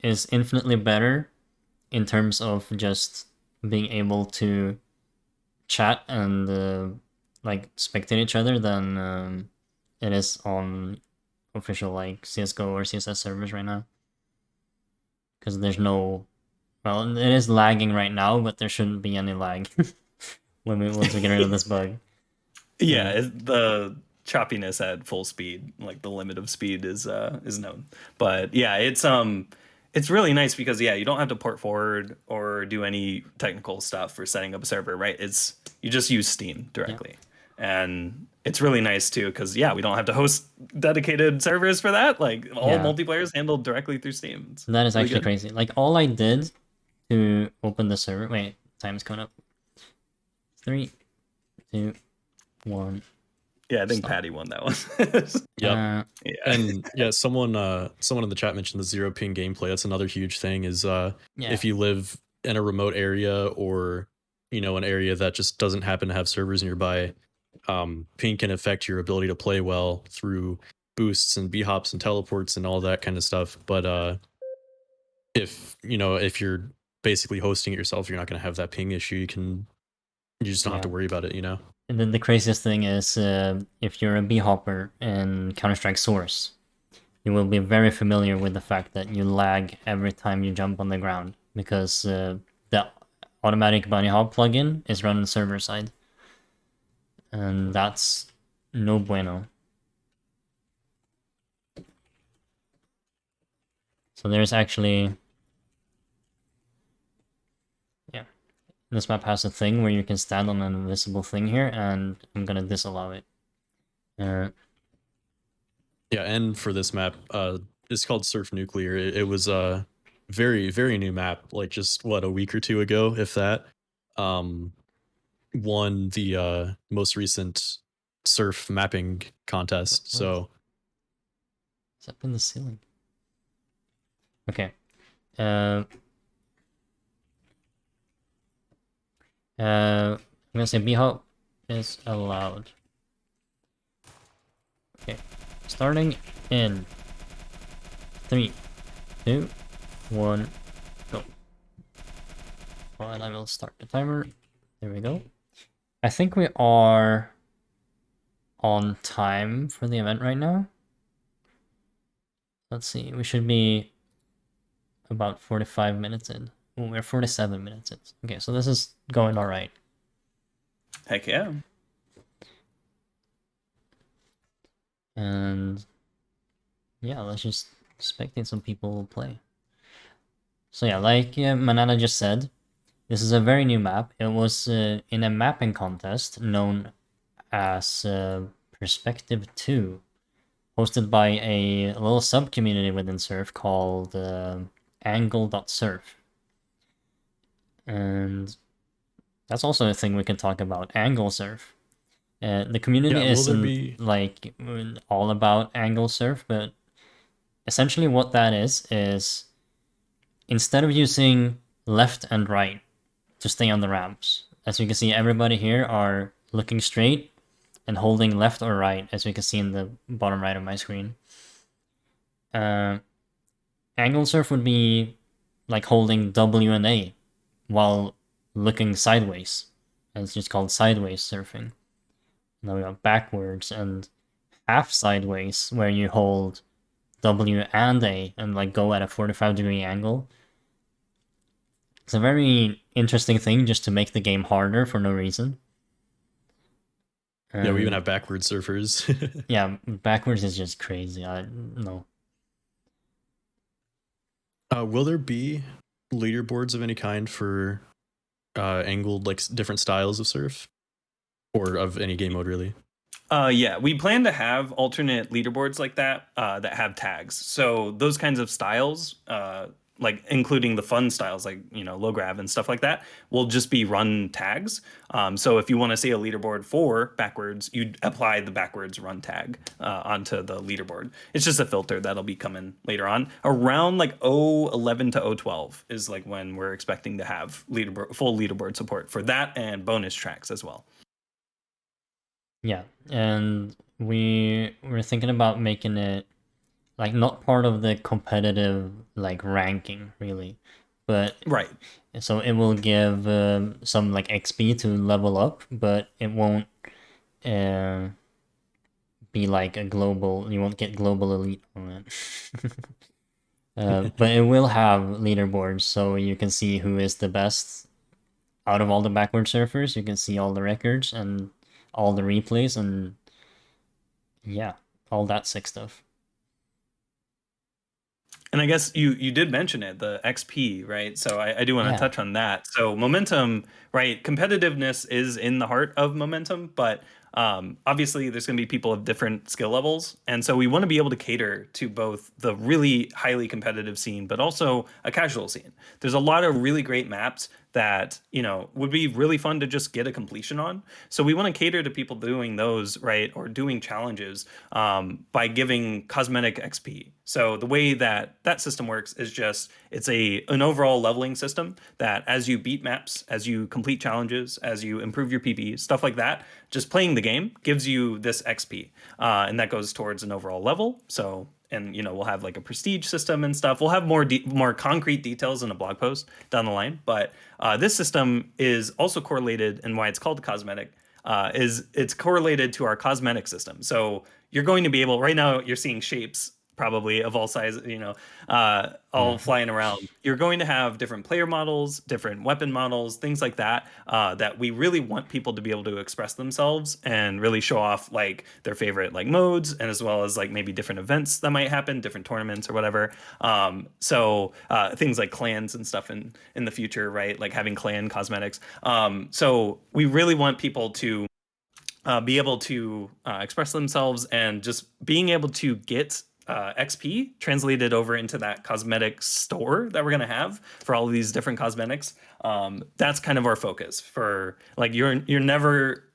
is infinitely better in terms of just being able to chat and like spectate each other than it is on official like CSGO or CSS servers right now. Because there's no, well, it is lagging right now, but there shouldn't be any lag once we get rid of this bug. Yeah, the choppiness at full speed, like the limit of speed is known. But yeah, it's really nice because you don't have to port forward or do any technical stuff for setting up a server, right? You just use Steam directly. Yeah. And it's really nice too because we don't have to host dedicated servers for that. Like all multiplayer is handled directly through Steam. That is actually crazy. Like all I did to open the server, wait, time's coming up. 3, 2, 1. Yeah, I think Patty won that one. Yep. And someone in the chat mentioned the zero ping gameplay. That's another huge thing is if you live in a remote area or an area that just doesn't happen to have servers nearby, ping can affect your ability to play well through boosts and b-hops and teleports and all that kind of stuff. But if you're basically hosting it yourself, you're not going to have that ping issue. You just don't have to worry about it, And then the craziest thing is if you're a b-hopper in Counter-Strike Source, you will be very familiar with the fact that you lag every time you jump on the ground because the automatic bunny hop plugin is run server side. And that's no bueno. So there's actually... This map has a thing where you can stand on an invisible thing here, and I'm gonna disallow it. Yeah, and for this map, it's called Surf Nuclear. It was a very, very new map, like just a week or two ago, if that. Won the most recent surf mapping contest. So it's up in the ceiling. Okay. I'm gonna say B-hop is allowed. Okay, starting in 3, 2, 1, go. And I will start the timer. There we go. I think we are on time for the event right now. Let's see, we should be about 45 minutes in. Oh, we're 47 minutes in. Okay, so this is going all right. Heck yeah. And yeah, let's just spectate some people play. So yeah, like Manana just said, this is a very new map. It was in a mapping contest known as Perspective 2, hosted by a little sub-community within Surf called Angle.surf. And that's also a thing we can talk about, Angle Surf. The community Yeah, will there isn't be- like all about Angle Surf, but essentially what that is instead of using left and right to stay on the ramps, as you can see, everybody here are looking straight and holding left or right, as we can see in the bottom right of my screen. Angle surf would be like holding W and A while looking sideways. And it's just called sideways surfing. Now we got backwards and half sideways, where you hold W and A and like go at a 45-degree angle. It's a very interesting thing just to make the game harder for no reason. Yeah, we even have backward surfers. Yeah, backwards is just crazy. No. Will there be leaderboards of any kind for angled, like different styles of surf, or of any game mode really? Yeah, we plan to have alternate leaderboards like that that have tags. So those kinds of styles, like including the fun styles like low grav and stuff like that, will just be run tags. So if you want to see a leaderboard for backwards, you'd apply the backwards run tag onto the leaderboard. It's just a filter that'll be coming later on. Around like 011 to 012 is like when we're expecting to have full leaderboard support for that and bonus tracks as well. Yeah, and we're thinking about making it like not part of the competitive like ranking really, but Right. so it will give some like XP to level up, but it won't be like a global. You won't get global elite on it. But it will have leaderboards, so you can see who is the best out of all the backward surfers. You can see all the records and all the replays and yeah, all that sick stuff. And I guess you did mention it, the XP, right? So I do want to Yeah. touch on that. So momentum, right? Competitiveness is in the heart of momentum, but obviously there's going to be people of different skill levels. And so we want to be able to cater to both the really highly competitive scene, but also a casual scene. There's a lot of really great maps that would be really fun to just get a completion on. So we want to cater to people doing those, right, or doing challenges by giving cosmetic XP. So the way that system works is just it's an overall leveling system that as you beat maps, as you complete challenges, as you improve your PB, stuff like that, just playing the game gives you this XP, and that goes towards an overall level. So. And we'll have like a prestige system and stuff. We'll have more concrete details in a blog post down the line. But this system is also correlated, and why it's called cosmetic is it's correlated to our cosmetic system. So you're going to be able. Right now, you're seeing shapes probably of all sizes, all flying around. You're going to have different player models, different weapon models, things like that, that we really want people to be able to express themselves and really show off like their favorite like modes, and as well as like maybe different events that might happen, different tournaments or whatever. So things like clans and stuff in the future, right? Like having clan cosmetics. So we really want people to be able to express themselves, and just being able to get XP translated over into that cosmetic store that we're going to have for all of these different cosmetics. That's kind of our focus for like, you're never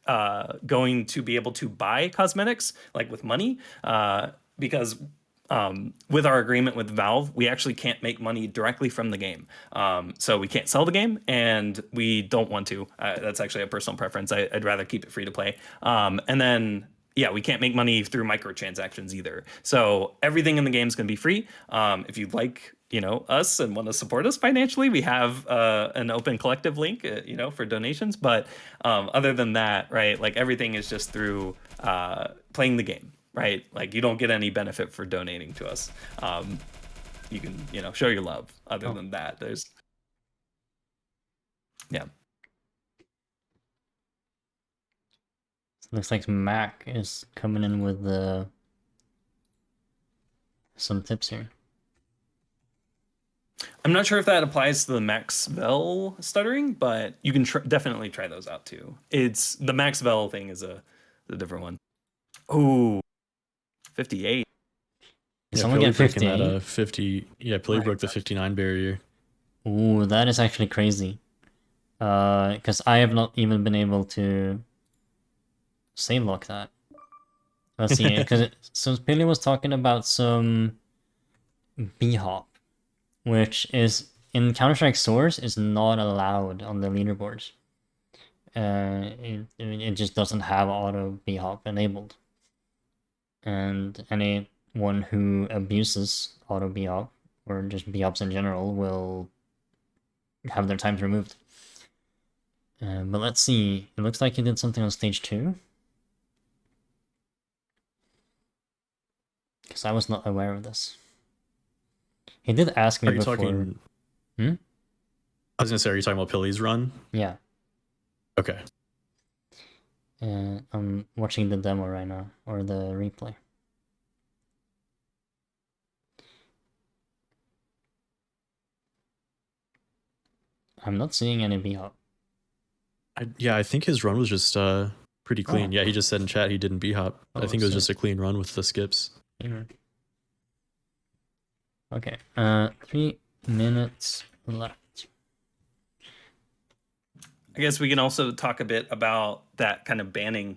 going to be able to buy cosmetics like with money, because with our agreement with Valve, we actually can't make money directly from the game. So we can't sell the game, and we don't want to. That's actually a personal preference. I'd rather keep it free to play. And then, yeah, we can't make money through microtransactions either. So everything in the game is going to be free. If you'd like, us and want to support us financially, we have an open collective link, for donations. But other than that, right, like everything is just through playing the game. Right, like you don't get any benefit for donating to us. You can, show your love. Other than that, there's, yeah. Looks like Mac is coming in with some tips here. I'm not sure if that applies to the Maxwell stuttering, but you can definitely try those out too. It's the Maxwell thing is a different one. Oh, 58. Someone get 50. At 50. Yeah, Play broke the 59 barrier. Ooh, that is actually crazy. Because I have not even been able to save lock that. Let's see, because so Billy was talking about some B-hop, which is in Counter-Strike Source is not allowed on the leaderboards. It just doesn't have auto B-hop enabled. And anyone who abuses auto B-hop, or just B-hops in general, will have their times removed. But let's see, it looks like he did something on stage 2. Because I was not aware of this. He did ask me before. I was gonna say, are you talking about Pilly's run? Yeah. Okay. I'm watching the demo right now, or the replay. I'm not seeing any B-hop. I think his run was just pretty clean. Yeah, he just said in chat he didn't B-hop. I think it was just a clean run with the skips. Okay, 3 minutes left. I guess we can also talk a bit about that kind of banning,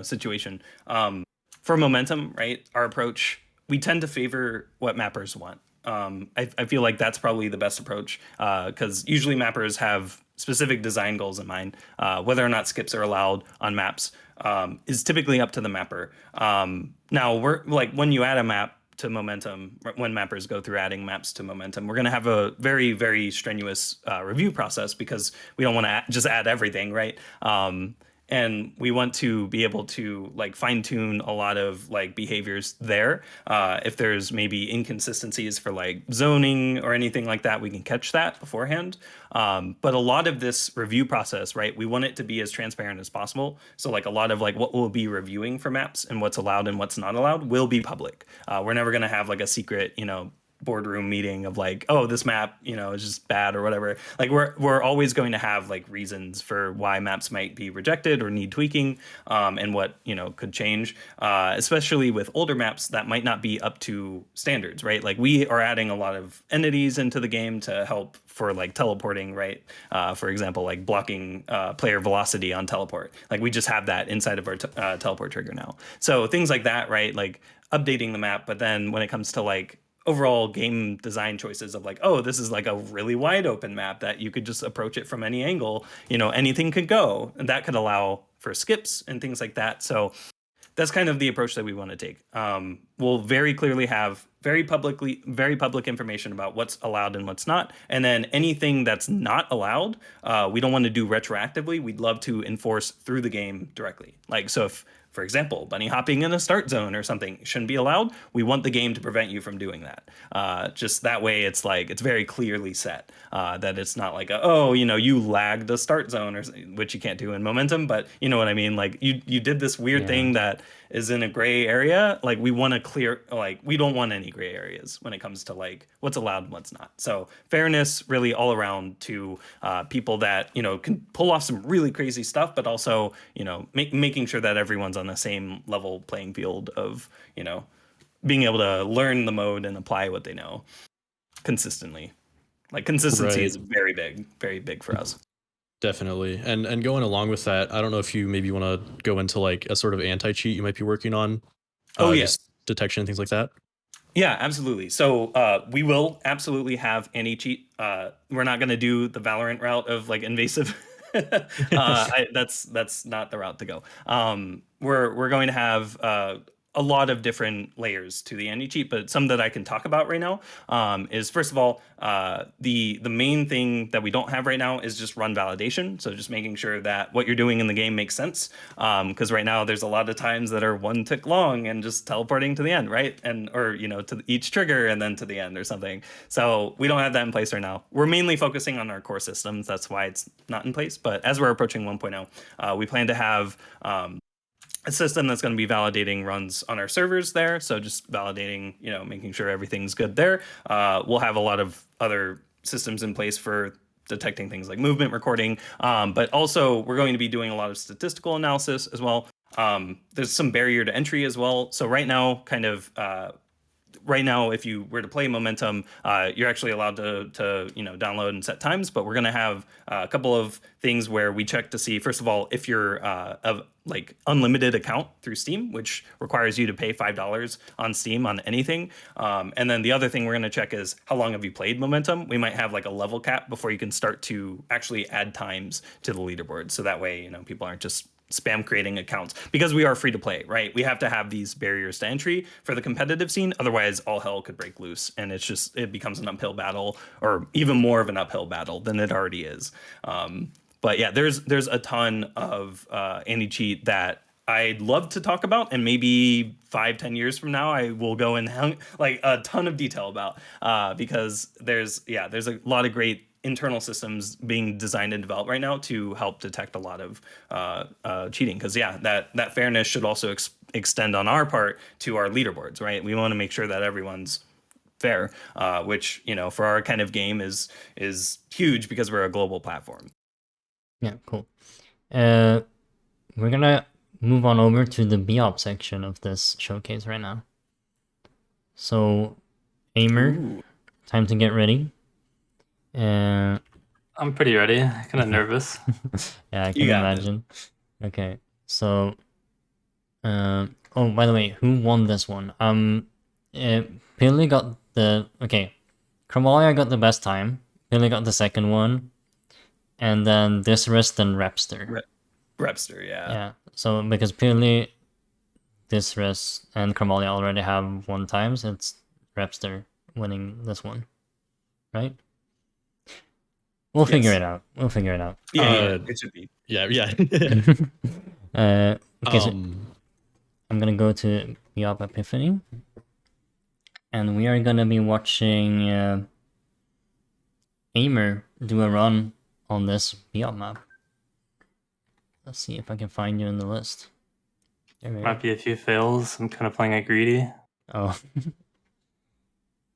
situation. For momentum, right? Our approach, we tend to favor what mappers want. I feel like that's probably the best approach because usually mappers have specific design goals in mind. Whether or not skips are allowed on maps is typically up to the mapper. Now, we're like when you add a map to momentum, when mappers go through adding maps to momentum, we're going to have a very, very strenuous review process because we don't want to just add everything, right? And we want to be able to like fine tune a lot of like behaviors there. If there's maybe inconsistencies for like zoning or anything like that, we can catch that beforehand. But a lot of this review process, right, we want it to be as transparent as possible. So like a lot of like what we'll be reviewing for maps and what's allowed and what's not allowed will be public. We're never going to have like a secret, boardroom meeting of like, oh, this map, is just bad or whatever. Like we're always going to have like reasons for why maps might be rejected or need tweaking, and what could change, especially with older maps that might not be up to standards, right? Like we are adding a lot of entities into the game to help for like teleporting, right? For example, like blocking player velocity on teleport. Like we just have that inside of our teleport trigger now. So things like that, right? Like updating the map, but then when it comes to like overall game design choices of like, oh, this is like a really wide open map that you could just approach it from any angle, anything could go, and that could allow for skips and things like that. So that's kind of the approach that we want to take. We'll very clearly have very public information about what's allowed and what's not. And then anything that's not allowed, we don't want to do retroactively. We'd love to enforce through the game directly. Like, so if, for example, bunny hopping in a start zone or something shouldn't be allowed, we want the game to prevent you from doing that. Just that way, it's like it's very clearly set that it's not like, you lagged a start zone, which you can't do in momentum, but you know what I mean? Like you did this weird thing that is in a gray area. Like we want to clear, like we don't want any gray areas when it comes to like what's allowed and what's not. So fairness really all around to people that, can pull off some really crazy stuff, but also, making sure that everyone's on the same level playing field of, being able to learn the mode and apply what they know consistently. Like consistency is very big for us. Definitely. And going along with that, I don't know if you maybe want to go into like a sort of anti-cheat you might be working on. Yes. Detection and things like that. Yeah, absolutely. So we will absolutely have anti-cheat. We're not going to do the Valorant route of like invasive. That's not the route to go. We're going to have a lot of different layers to the anti-cheat, but some that I can talk about right now is first of all the main thing that we don't have right now is just run validation. So just making sure that what you're doing in the game makes sense. Because right now there's a lot of times that are one tick long and just teleporting to the end, right? And or to each trigger and then to the end or something. So we don't have that in place right now. We're mainly focusing on our core systems. That's why it's not in place. But as we're approaching 1.0, we plan to have a system that's going to be validating runs on our servers there. So just validating, making sure everything's good there. We'll have a lot of other systems in place for detecting things like movement recording. But also we're going to be doing a lot of statistical analysis as well. There's some barrier to entry as well. So right now, right now, if you were to play Momentum, you're actually allowed to download and set times. But we're going to have a couple of things where we check to see, first of all, if you're a unlimited account through Steam, which requires you to pay $5 on Steam on anything. And then the other thing we're going to check is how long have you played Momentum? We might have like a level cap before you can start to actually add times to the leaderboard. So that way, people aren't just spam creating accounts, because we are free to play, right? We have to have these barriers to entry for the competitive scene. Otherwise, all hell could break loose, and it becomes an uphill battle, or even more of an uphill battle than it already is. But yeah, there's a ton of anti-cheat that I'd love to talk about, and maybe 5-10 years from now I will go in like a ton of detail about because there's a lot of great internal systems being designed and developed right now to help detect a lot of cheating. Because that fairness should also extend on our part to our leaderboards, right? We want to make sure that everyone's fair, which for our kind of game is huge because we're a global platform. Yeah, cool. We're gonna move on over to the BOP section of this showcase right now. So, Aimer, Ooh. time to get ready. I'm pretty ready. Kind of nervous. Yeah, I can imagine. Okay, so, oh, by the way, who won this one? Pilly got Kramalia got the best time. Pilly got the second one, and then Disrest and Repster. Repster, yeah. Yeah, so because Pilly, Disrest, and Kramalia already have one times, it's Repster winning this one, right? We'll figure it out. Yeah, it should be. Yeah. Okay, so I'm gonna go to BOP Epiphany, and we are gonna be watching Aimer do a run on this BOP map. Let's see if I can find you in the list. Might be a few fails. I'm kind of playing it greedy. Oh.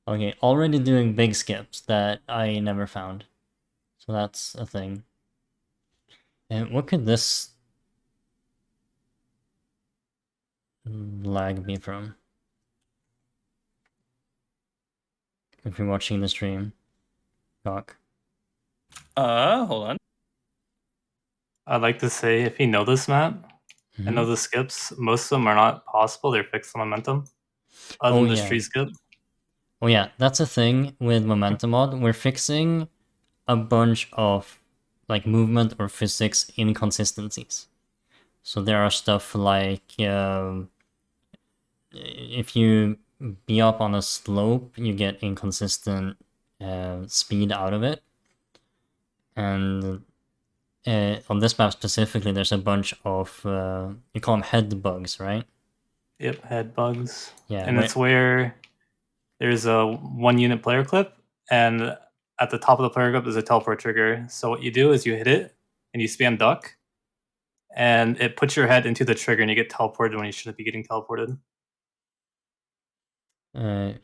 Okay, already doing big skips that I never found. So that's a thing. And what could this lag be from? If you're watching the stream, Doc. Hold on. I'd like to say, if you know this map and know the skips, most of them are not possible. They're fixed on Momentum. Other than this tree skip. Oh yeah, that's a thing with Momentum mod. We're fixing a bunch of like movement or physics inconsistencies. So there are stuff like if you be up on a slope, you get inconsistent speed out of it. And on this map specifically, there's a bunch of you call them head bugs, right? Yep, head bugs. Yeah, and it's where there's a 1 unit player clip, and at the top of the player clip is a teleport trigger. So what you do is you hit it and you spam duck, and it puts your head into the trigger, and you get teleported when you shouldn't be getting teleported.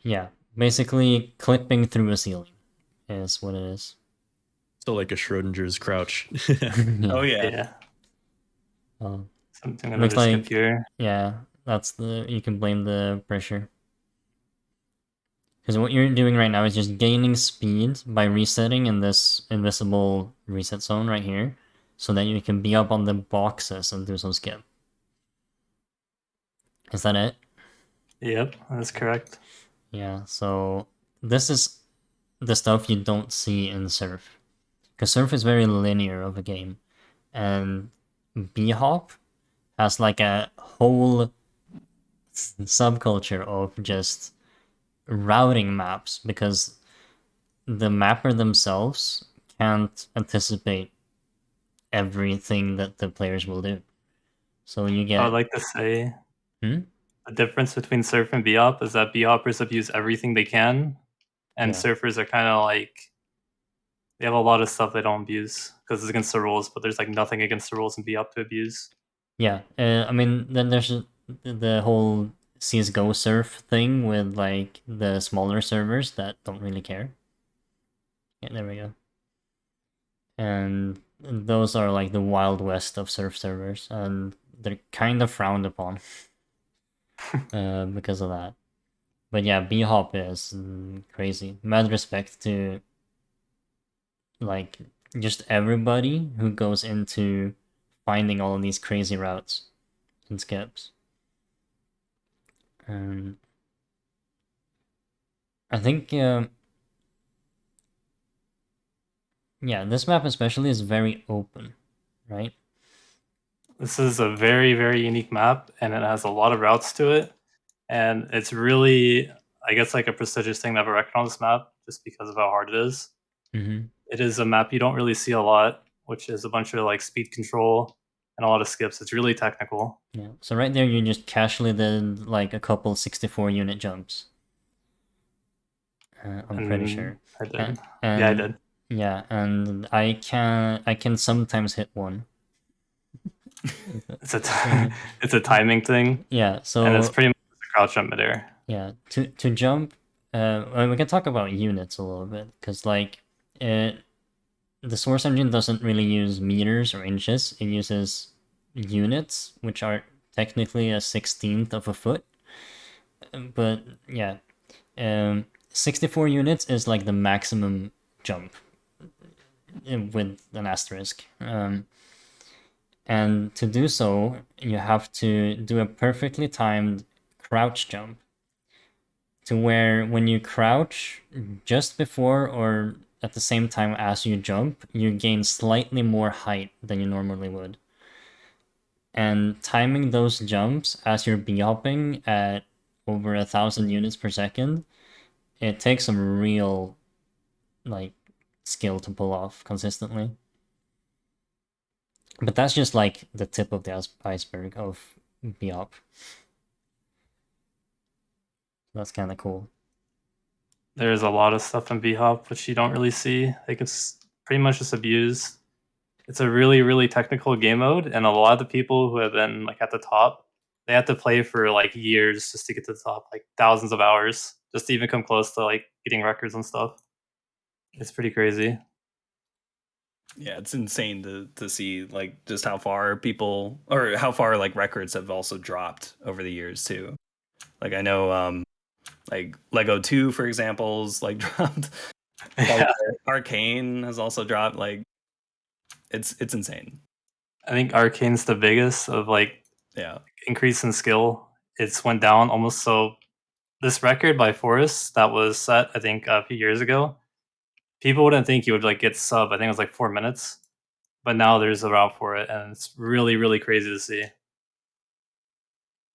Yeah, basically clipping through a ceiling is what it is. So like a Schrodinger's crouch. Oh yeah. Something looks like here. Yeah, that's you can blame the pressure. Because what you're doing right now is just gaining speed by resetting in this invisible reset zone right here, so that you can be up on the boxes and do some skip. Is that it? Yep, that's correct. Yeah, so this is the stuff you don't see in Surf. Because Surf is very linear of a game. And B-Hop has like a whole subculture of just routing maps because the mapper themselves can't anticipate everything that the players will do. So you I get would like to say Hmm? the difference between Surf and B-Hop is that B-Hoppers abuse everything they can, and Yeah. Surfers are kind of like they have a lot of stuff they don't abuse because it's against the rules, but there's like nothing against the rules in B-Hop to abuse. Yeah, I mean, then there's the whole CS:GO surf thing with like the smaller servers that don't really care. Yeah, there we go. And those are like the wild west of surf servers, and they're kind of frowned upon because of that. But yeah, B-Hop is crazy. Mad respect to like just everybody who goes into finding all of these crazy routes and skips. And I think yeah, this map especially is very open, right? This is a very, very unique map, and it has a lot of routes to it. And it's really, I guess, like a prestigious thing to have a record on this map just because of how hard it is. Mm-hmm. It is a map you don't really see a lot, which is a bunch of like speed control and a lot of skips. It's really technical. Yeah. So right there, you just casually did like a couple 64 unit jumps. I'm pretty sure. I did. And Yeah, I did. Yeah, and I can sometimes hit one. It's it's a timing thing. Yeah, so and it's pretty much a crouch jump midair. Yeah, to jump, we can talk about units a little bit because like the source engine doesn't really use meters or inches. It uses units, which are technically a 16th of a foot. But yeah, 64 units is like the maximum jump with an asterisk. And to do so, you have to do a perfectly timed crouch jump to where when you crouch just before or at the same time as you jump, you gain slightly more height than you normally would. And timing those jumps as you're b-hopping at over 1,000 units per second, it takes some real like skill to pull off consistently. But that's just like the tip of the iceberg of b-hop. That's kind of cool. There's a lot of stuff in B-Hop which you don't really see. They can pretty much just abuse. It's a really, really technical game mode, and a lot of the people who have been like at the top, they have to play for like years just to get to the top, like thousands of hours, just to even come close to like getting records and stuff. It's pretty crazy. Yeah, it's insane to see like just how far people or how far like records have also dropped over the years too. Like I know like Lego 2 for example's like dropped. Yeah. Arcane has also dropped. Like it's insane. I think Arcane's the biggest of like Yeah. increase in skill. It's went down almost. So this record by Forrest that was set I think a few years ago, people wouldn't think you would like get sub. I think it was like 4 minutes, but now there's a route for it, and it's really, really crazy to see.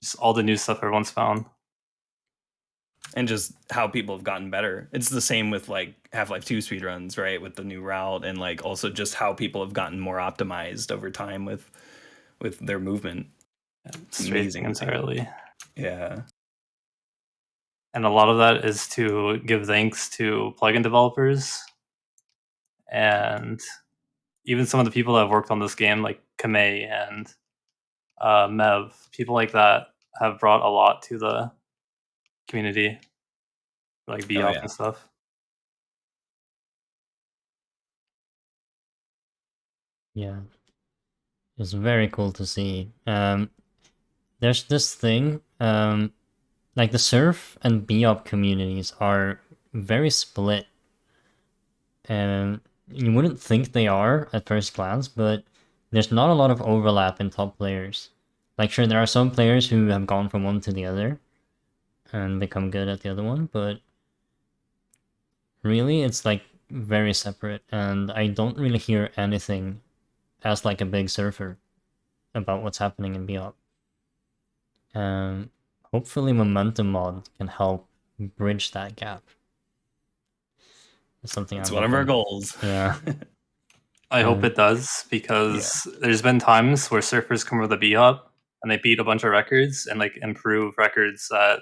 Just all the new stuff everyone's found. And just how people have gotten better. It's the same with like Half-Life 2 speedruns, right? With the new route, and like also just how people have gotten more optimized over time with their movement. It's amazing entirely. Yeah. And a lot of that is to give thanks to plugin developers and even some of the people that have worked on this game, like Kamei and Mev, people like that have brought a lot to the community, like B-Hop and stuff. Yeah, it's very cool to see. There's this thing, like the surf and b-hop communities are very split, and you wouldn't think they are at first glance, but there's not a lot of overlap in top players. Like, sure, there are some players who have gone from one to the other, and become good at the other one, but really it's like very separate, and I don't really hear anything as like a big surfer about what's happening in BOP. Hopefully Momentum Mod can help bridge that gap. It's something It's I'm one of our hoping. goals. Yeah. I hope it does, because there's been times where surfers come over the B-Hop and they beat a bunch of records and like improve records that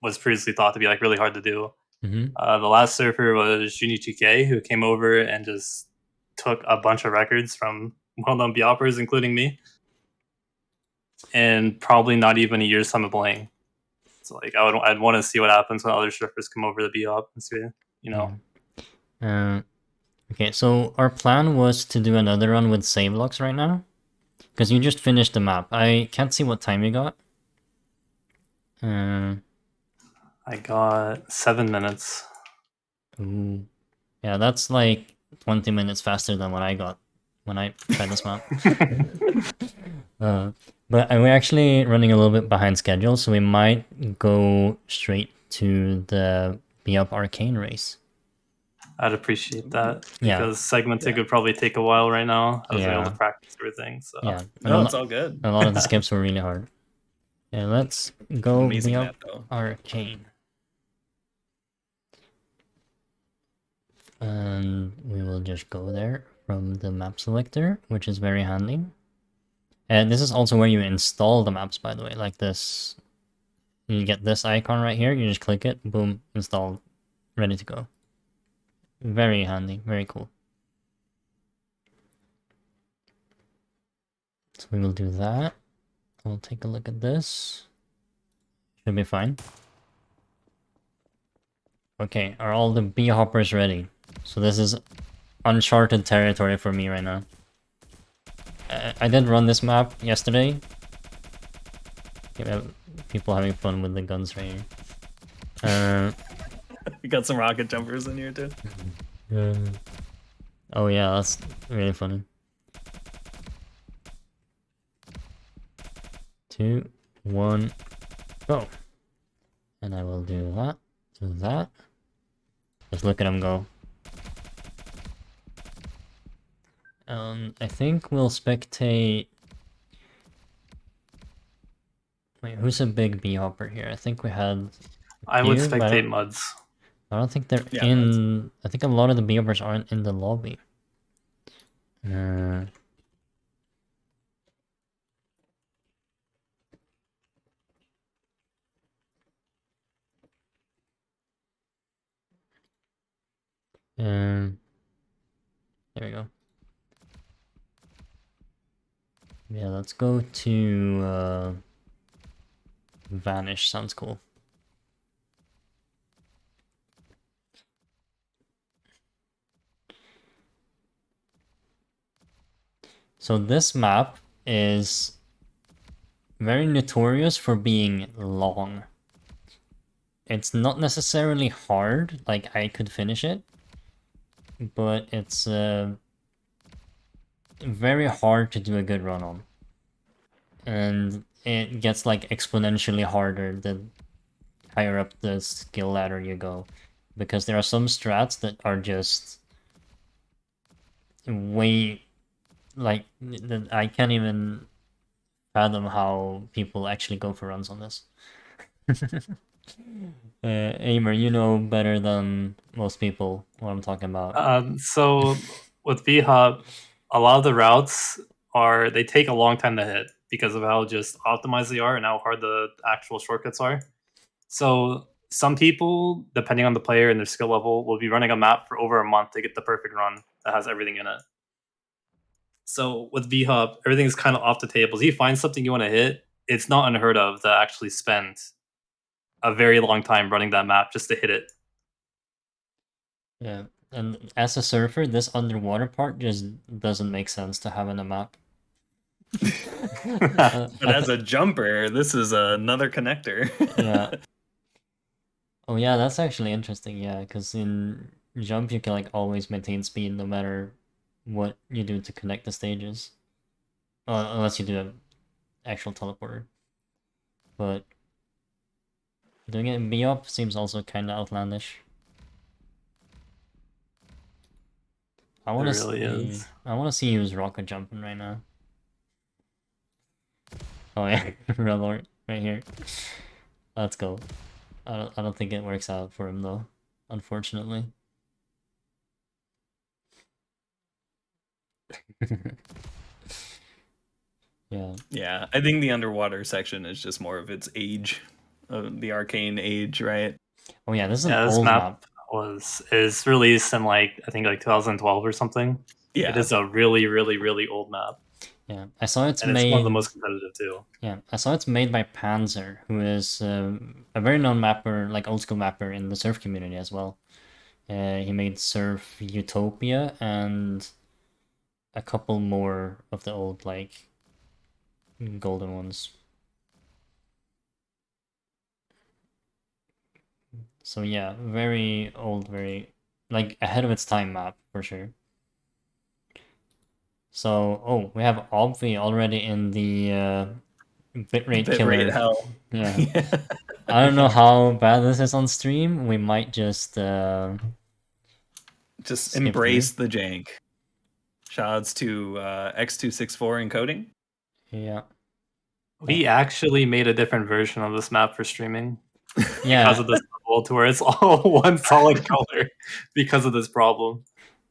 was previously thought to be like really hard to do. Mm-hmm. The last surfer was Juni 2K, who came over and just took a bunch of records from well-known B-Hoppers, including me, and probably not even a year's time of playing. So like I'd want to see what happens when other surfers come over the B-Hop and see, you know. Yeah. Okay, so our plan was to do another run with save locks right now, because you just finished the map. I can't see what time you got. I got 7 minutes. Ooh. Yeah, that's like 20 minutes faster than what I got when I tried this map. But we're actually running a little bit behind schedule, so we might go straight to the Be Up Arcane race. I'd appreciate that, Yeah. because segmenting would probably take a while right now. I was able Yeah. to practice everything. So Yeah. No, it's all good. A lot of the skips were really hard. Yeah, let's go Amazing Be map, Up though. Arcane. And we will just go there from the map selector, which is very handy. And this is also where you install the maps, by the way, like this. You get this icon right here, you just click it, boom, installed, ready to go. Very handy, very cool. So we will do that. We'll take a look at this. Should be fine. Okay, are all the bee hoppers ready? So this is uncharted territory for me right now. I did run this map yesterday. People having fun with the guns right here. We got some rocket jumpers in here too. Oh yeah, that's really funny. 2, 1, go. And I will do that. Just look at him go. I think we'll spectate. Wait, who's a big bee hopper here? I think we had. I would You, but spectate Muds. I don't think they're Yeah, in. I think a lot of the bee hoppers aren't in the lobby. There we go. Yeah, let's go to Vanish. Sounds cool. So this map is very notorious for being long. It's not necessarily hard, like I could finish it, but it's very hard to do a good run on. And it gets like exponentially harder the higher up the skill ladder you go, because there are some strats that are just way like I can't even fathom how people actually go for runs on this. Aimer, you know better than most people what I'm talking about. So with V-Hop, a lot of the routes they take a long time to hit because of how just optimized they are and how hard the actual shortcuts are. So some people, depending on the player and their skill level, will be running a map for over a month to get the perfect run that has everything in it. So with V-Hop, everything is kind of off the tables. You find something you want to hit, it's not unheard of to actually spend a very long time running that map just to hit it. Yeah, and as a surfer, this underwater part just doesn't make sense to have in a map. But as a jumper, this is another connector. Yeah. Oh yeah, that's actually interesting. Yeah, because in jump you can like always maintain speed no matter what you do to connect the stages, unless you do an actual teleporter. But Doing it in B-up seems also kind of outlandish. I want to really is. I want to see who's rocket jumping right now. Oh yeah, Relort right here. Let's go. I don't think it works out for him though, unfortunately. Yeah. Yeah, I think the underwater section is just more of its age, the arcane age, right? Oh yeah, this is Yeah, an this old map map. is released in like I think like 2012 or something. Yeah. It is a really, really, really old map. Yeah, I saw it's And made. it's one of the most competitive too. Yeah, I saw it's made by Panzer, who is a very known mapper, like old school mapper in the surf community as well. He made Surf Utopia and a couple more of the old like golden ones. So yeah, very old, very like ahead of its time map for sure. So oh, we have Obvi already in the bitrate killer. Bitrate hell. Yeah. Yeah. I don't know how bad this is on stream. We might just Just skip embrace the jank. Shoutouts to X264 encoding. Yeah. We actually made a different version of this map for streaming Yeah. because of this level to where it's all one solid color because of this problem.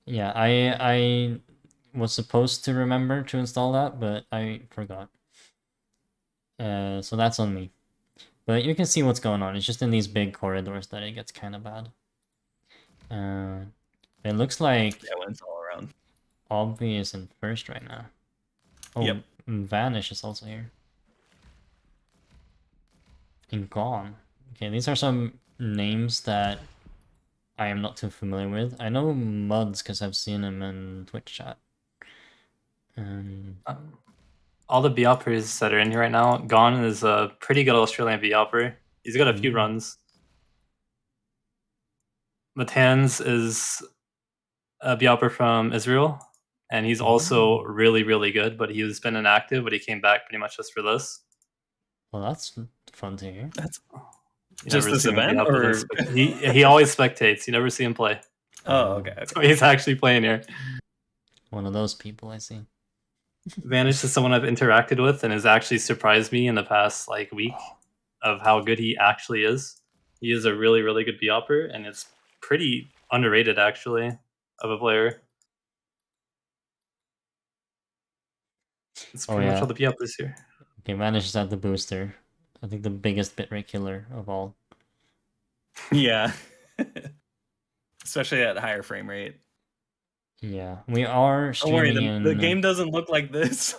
Yeah, I was supposed to remember to install that, but I forgot. So that's on me. But you can see what's going on. It's just in these big corridors that it gets kind of bad. It looks like Yeah, when it's all around. Obvi is in first right now. Oh, Yep. Vanish is also here. And Gone. Okay, these are some names that I am not too familiar with. I know Muds because I've seen him in Twitch chat. All the B-uppers that are in here right now, Gone is a pretty good Australian B-upper. He's got a few runs. Matans is a B-upper from Israel, and he's also really, really good, but he's been inactive, but he came back pretty much just for this. Well, that's fun to hear. That's You just never this see him event, be up with or us, but he always spectates. You never see him play. oh, okay. So he's actually playing here. One of those people, I see. Vanish is someone I've interacted with and has actually surprised me in the past like week of how good he actually is. He is a really, really good B-upper, and it's pretty underrated actually of a player. It's pretty much all the B-uppers here. Okay, Vanish is at the booster. I think the biggest bitrate killer of all. Yeah. Especially at higher frame rate. Yeah, we are Don't worry, streaming the game doesn't look like this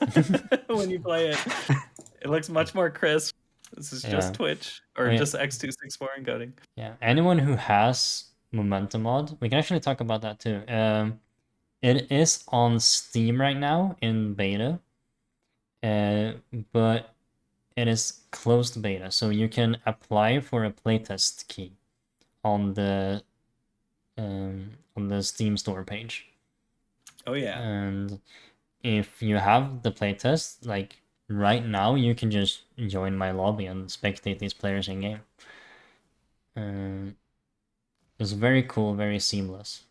when you play it. It looks much more crisp. This is just Twitch or just X264 encoding. Yeah, anyone who has Momentum mod, we can actually talk about that too. It is on Steam right now in beta, but it is closed beta, so you can apply for a playtest key on the Steam store page. Oh yeah. And if you have the playtest, like right now, you can just join my lobby and spectate these players in game. It's very cool, very seamless.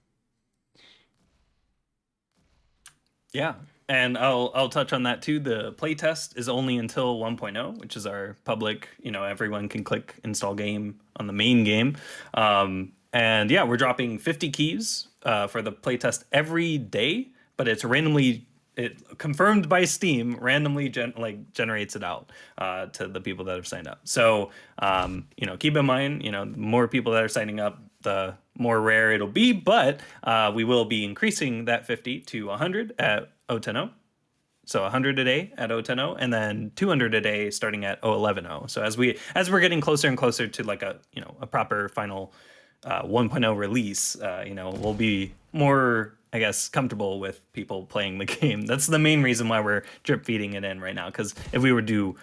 Yeah, and I'll touch on that too. The playtest is only until 1.0, which is our public. Everyone can click install game on the main game. And yeah, we're dropping 50 keys for the playtest every day, but it's confirmed by Steam, randomly generates it out to the people that have signed up. So keep in mind, the more people that are signing up, the more rare it'll be, but we will be increasing that 50 to 100 at 010. So 100 a day at 010, and then 200 a day starting at 011. So as we're getting closer and closer to like a proper final 1.0 release, we'll be more, I guess, comfortable with people playing the game. That's the main reason why we're drip feeding it in right now. Because if we were to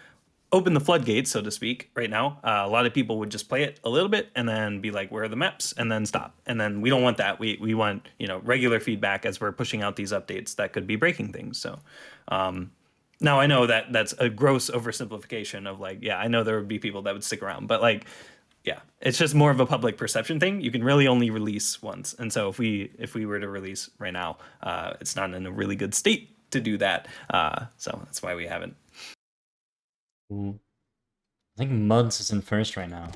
open the floodgates, so to speak, right now, a lot of people would just play it a little bit and then be like, where are the maps? And then stop. And then we don't want that. We want, regular feedback as we're pushing out these updates that could be breaking things. So now I know that that's a gross oversimplification of like, yeah, I know there would be people that would stick around, but like Yeah, it's just more of a public perception thing. You can really only release once, and so if we were to release right now, it's not in a really good state to do that. So that's why we haven't. Ooh. I think Muds is in first right now.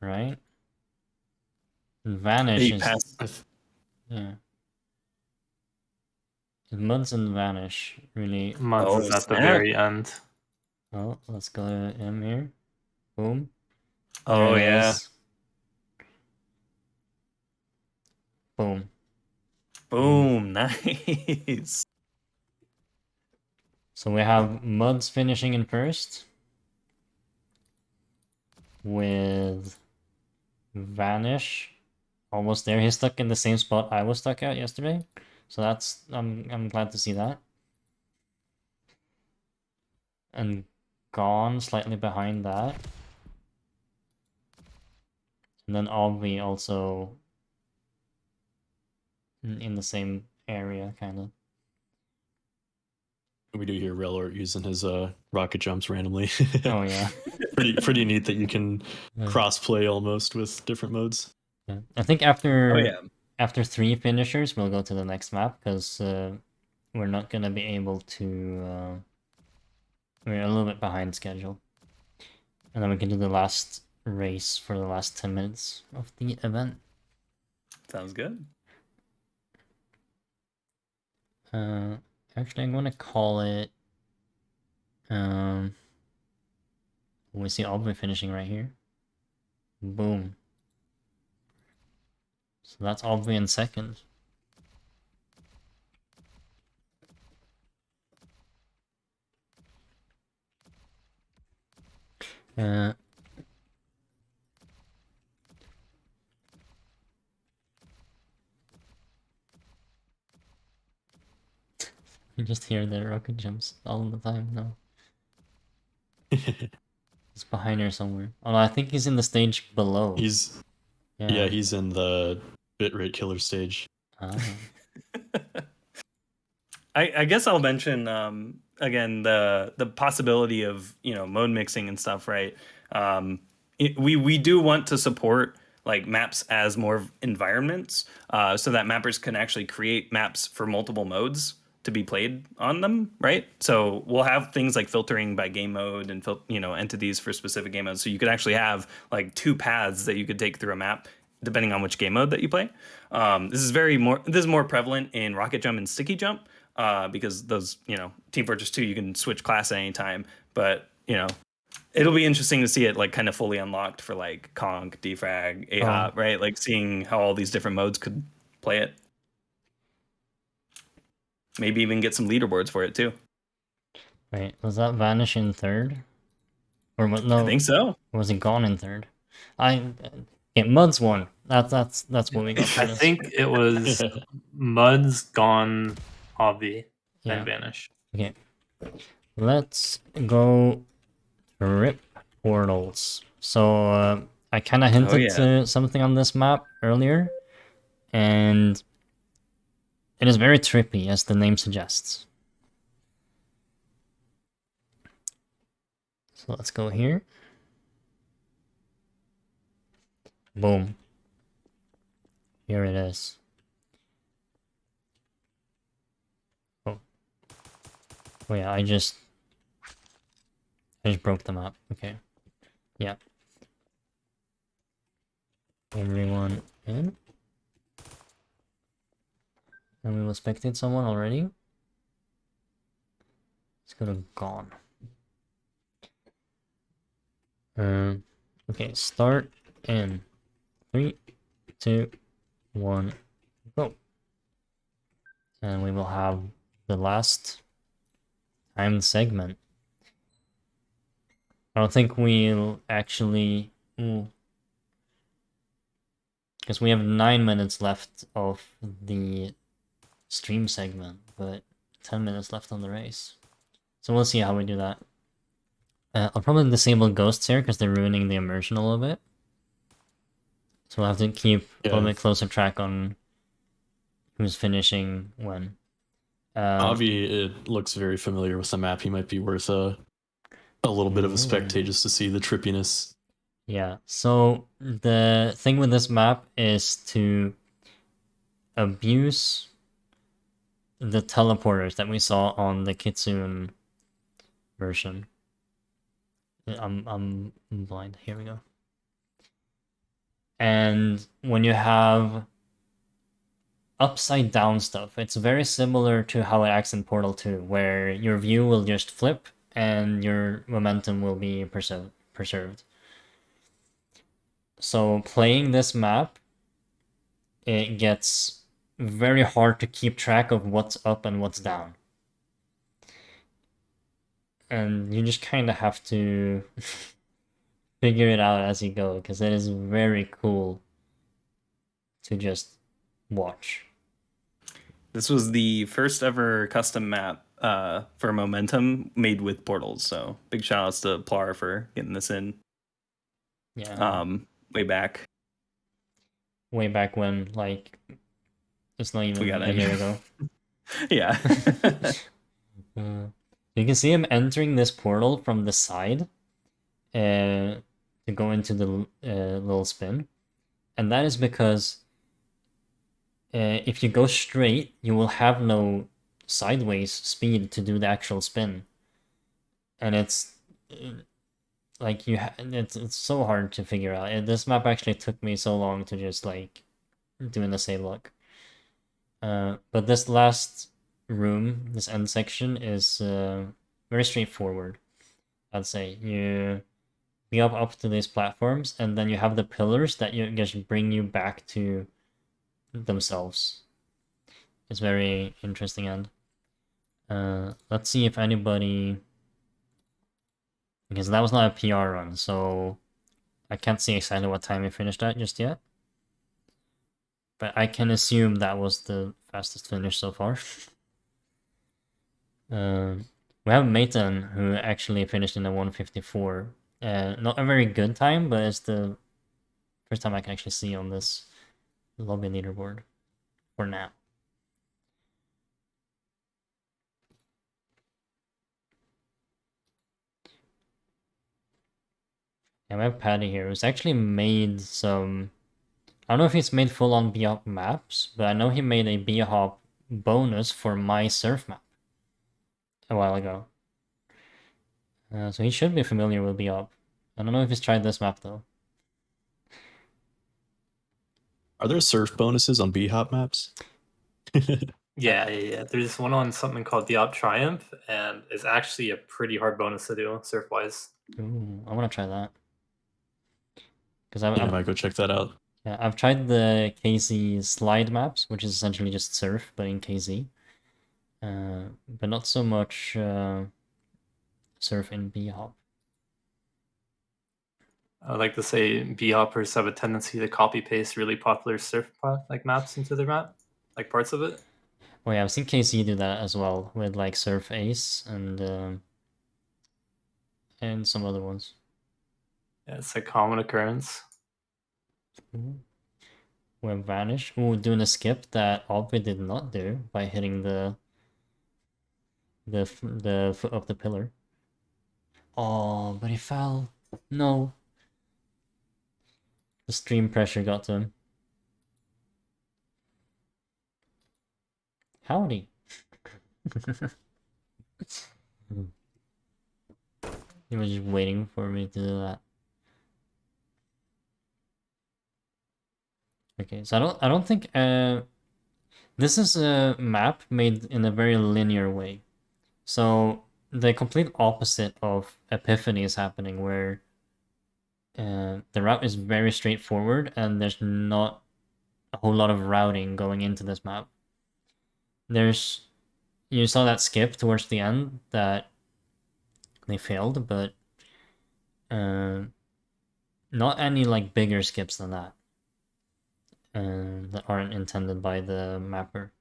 Right? And Vanish He is... passed. Yeah. Muds and Vanish really... Muds is at the very end. Oh, let's go to M here. Boom. Oh There it yeah. is. Boom. Boom. Nice. So we have Muds finishing in first. With Vanish almost there. He's stuck in the same spot I was stuck at yesterday. So that's I'm glad to see that. And Gone slightly behind that. And then Obvi also in the same area, kind of. We do hear Relort using his rocket jumps randomly. Oh yeah. pretty neat that you can cross play almost with different modes. Yeah. I think after Oh yeah. after 3 finishers, we'll go to the next map because we're not gonna be able to. We're a little bit behind schedule, and then we can do the last race for the last 10 minutes of the event. Sounds good. Actually, I'm gonna call it. We see Aubrey finishing right here. Boom. So that's Aubrey in second. You just hear the rocket jumps all the time now. He's behind her somewhere. Oh, I think he's in the stage below. Yeah, he's in the bitrate killer stage. Ah. I guess I'll mention again the possibility of mode mixing and stuff, right? We do want to support like maps as more environments, so that mappers can actually create maps for multiple modes to be played on them, right? So we'll have things like filtering by game mode and entities for specific game modes. So you could actually have like 2 paths that you could take through a map depending on which game mode that you play. This is more prevalent in Rocket Jump and Sticky Jump because those Team Fortress 2 you can switch class at any time, but it'll be interesting to see it like kind of fully unlocked for like Conk, Defrag, AHOP, right? Like seeing how all these different modes could play it. Maybe even get some leaderboards for it too. Wait, was that Vanish in third? Or what? No, I think so. Or was it Gone in third? Muds won. That's what we got. I think it was Muds, Gone, Obvi, and Vanish. Okay, let's go rip portals. So I kind of hinted to something on this map earlier, and it is very trippy, as the name suggests. So let's go here. Boom. Here it is. Oh yeah, I just broke the map. Okay. Yeah. Everyone in. And we will spectate someone already. Let's go to Gone. Okay, start in 3, 2, 1, go. And we will have the last timed segment. I don't think we'll actually... Because we have 9 minutes left of the stream segment, but 10 minutes left on the race. So we'll see how we do that. I'll probably disable ghosts here because they're ruining the immersion a little bit. So we'll have to keep a little bit closer track on who's finishing when. Avi, it looks very familiar with the map. He might be worth a little bit of a Ooh. spectate just to see the trippiness. Yeah, so the thing with this map is to abuse the teleporters that we saw on the Kitsune version. I'm blind. Here we go. And when you have upside down stuff, it's very similar to how it acts in Portal 2, where your view will just flip and your momentum will be preserved. So playing this map, it gets very hard to keep track of what's up and what's down. And you just kind of have to figure it out as you go, because it is very cool to just watch. This was the first ever custom map for Momentum made with portals. So big shout outs to Plar for getting this in. Yeah. Way back. Way back when, like, it's not even We got a in. year ago. Yeah. You can see him entering this portal from the side to go into the little spin. And that is because if you go straight, you will have no sideways speed to do the actual spin. And it's like it's so hard to figure out. This map actually took me so long to just like doing the same look. But this last room, this end section, is very straightforward. I'd say you be up to these platforms, and then you have the pillars that you just bring you back to themselves. It's very interesting end. Let's see if anybody, because that was not a PR run, so I can't see exactly what time we finished at just yet. But I can assume that was the fastest finish so far. We have Meitan, who actually finished in a 154. Not a very good time, but it's the first time I can actually see on this lobby leaderboard for now. And we have Paddy here, who's actually made some... I don't know if he's made full-on B-Hop maps, but I know he made a B-Hop bonus for my surf map a while ago. So he should be familiar with B-Hop. I don't know if he's tried this map, though. Are there surf bonuses on B-Hop maps? Yeah. There's one on something called the Op Triumph, and it's actually a pretty hard bonus to do surf-wise. Ooh, I want to try that. Because I might go check that out. Yeah, I've tried the KZ slide maps, which is essentially just surf, but in KZ. But not so much surf in B-Hop. I like to say B-hoppers have a tendency to copy-paste really popular surf like maps into their map, like parts of it. Oh yeah, I've seen KZ do that as well, with like Surf Ace and some other ones. Yeah, it's a common occurrence. Ooh. We have Vanish. Ooh, doing a skip that Obvi did not do by hitting the foot of the pillar. Oh, but he fell. No. The stream pressure got to him. Howdy. He was just waiting for me to do that. Okay, so I don't think this is a map made in a very linear way. So the complete opposite of Epiphany is happening, where the route is very straightforward and there's not a whole lot of routing going into this map. You saw that skip towards the end that they failed, but not any like bigger skips than that. That aren't intended by the mapper.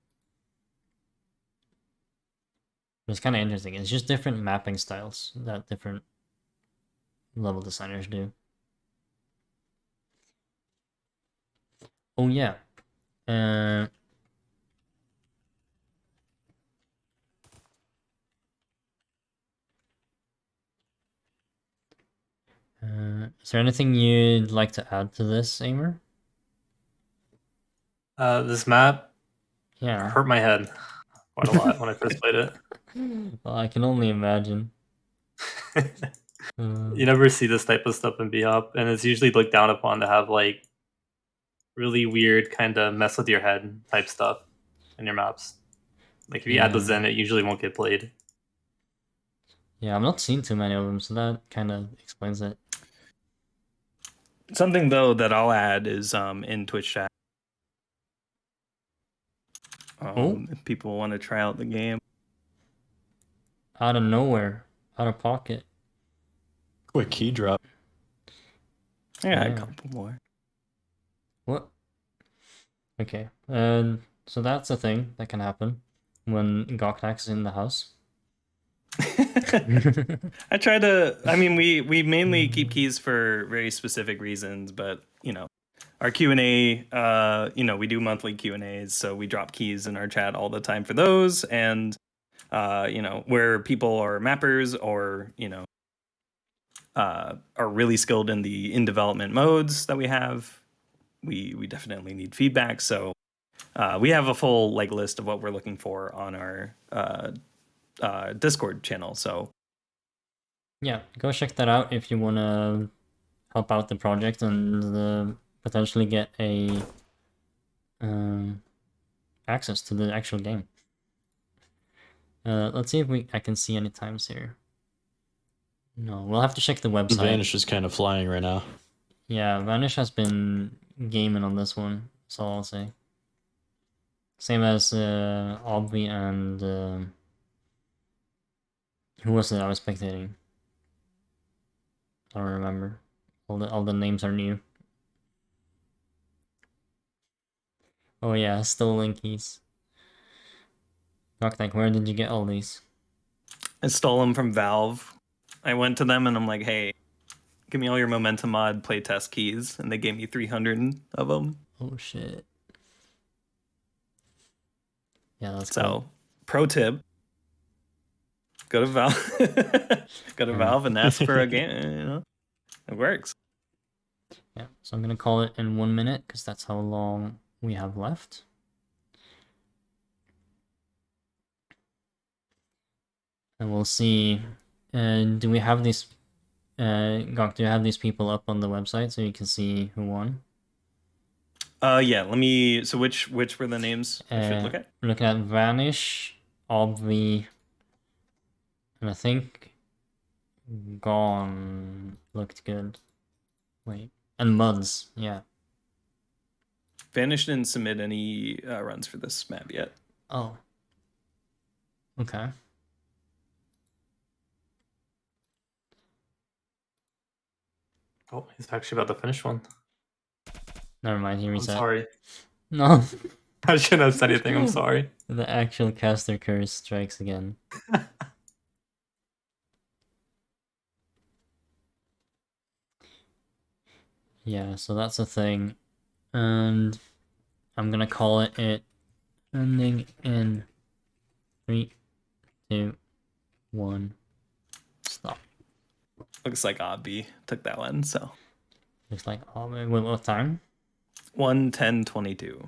It's kind of interesting. It's just different mapping styles that different level designers do. Oh yeah. Is there anything you'd like to add to this, Aimer? This map Yeah. hurt my head quite a lot when I first played it. Well, I can only imagine. You never see this type of stuff in B-Hop, and it's usually looked down upon to have like really weird kind of mess with your head type stuff in your maps. Like if you add the Yeah. Zen, it usually won't get played. Yeah, I've not seen too many of them, so that kind of explains it. Something though that I'll add is in Twitch chat. If people want to try out the game. Out of nowhere, out of pocket. Quick key drop. Yeah, Yeah. a couple more. What? Okay. So that's a thing that can happen when Gocnak's in the house. I try to. I mean, we mainly keep keys for very specific reasons, but you know, our Q&A. You know, we do monthly Q&As, so we drop keys in our chat all the time for those, and you know, where people are mappers or you know, are really skilled in the in development modes that we have. We definitely need feedback, so we have a full like list of what we're looking for on our Discord channel. So Yeah, go check that out if you want to help out the project and potentially get a access to the actual game. Let's see if I can see any times here. No, we'll have to check the website. Vanish is kind of flying right now. Yeah, Vanish has been gaming on this one, that's all I'll say. Same as Obvi and who was it I was spectating? I don't remember. All the names are new. Oh yeah, stolen keys. Gocnak, where did you get all these? I stole them from Valve. I went to them and I'm like, hey, give me all your Momentum Mod playtest keys, and they gave me 300 of them. Oh shit. Yeah, that's So, cool. pro tip: go to Valve, go to Valve and ask for a game. You know, it works. Yeah, so I'm gonna call it in 1 minute because that's how long we have left. And we'll see. Do we have these? Gok, do you have these people up on the website so you can see who won? Yeah. Let me. So which were the names I should look at? We're looking at Vanish, Obvi, and I think Gone looked good. Wait, and Muds, yeah. Vanish didn't submit any runs for this map yet. Oh. Okay. Oh, he's actually about to finish one. Never mind, he I'm reset. sorry. No. I shouldn't have said anything. I'm sorry. The actual caster curse strikes again. Yeah, so that's a thing. And I'm gonna call it ending in 3, 2, 1. Stop. Looks like Obby took that one. So Looks like, oh, wait, what time? 1:10:22.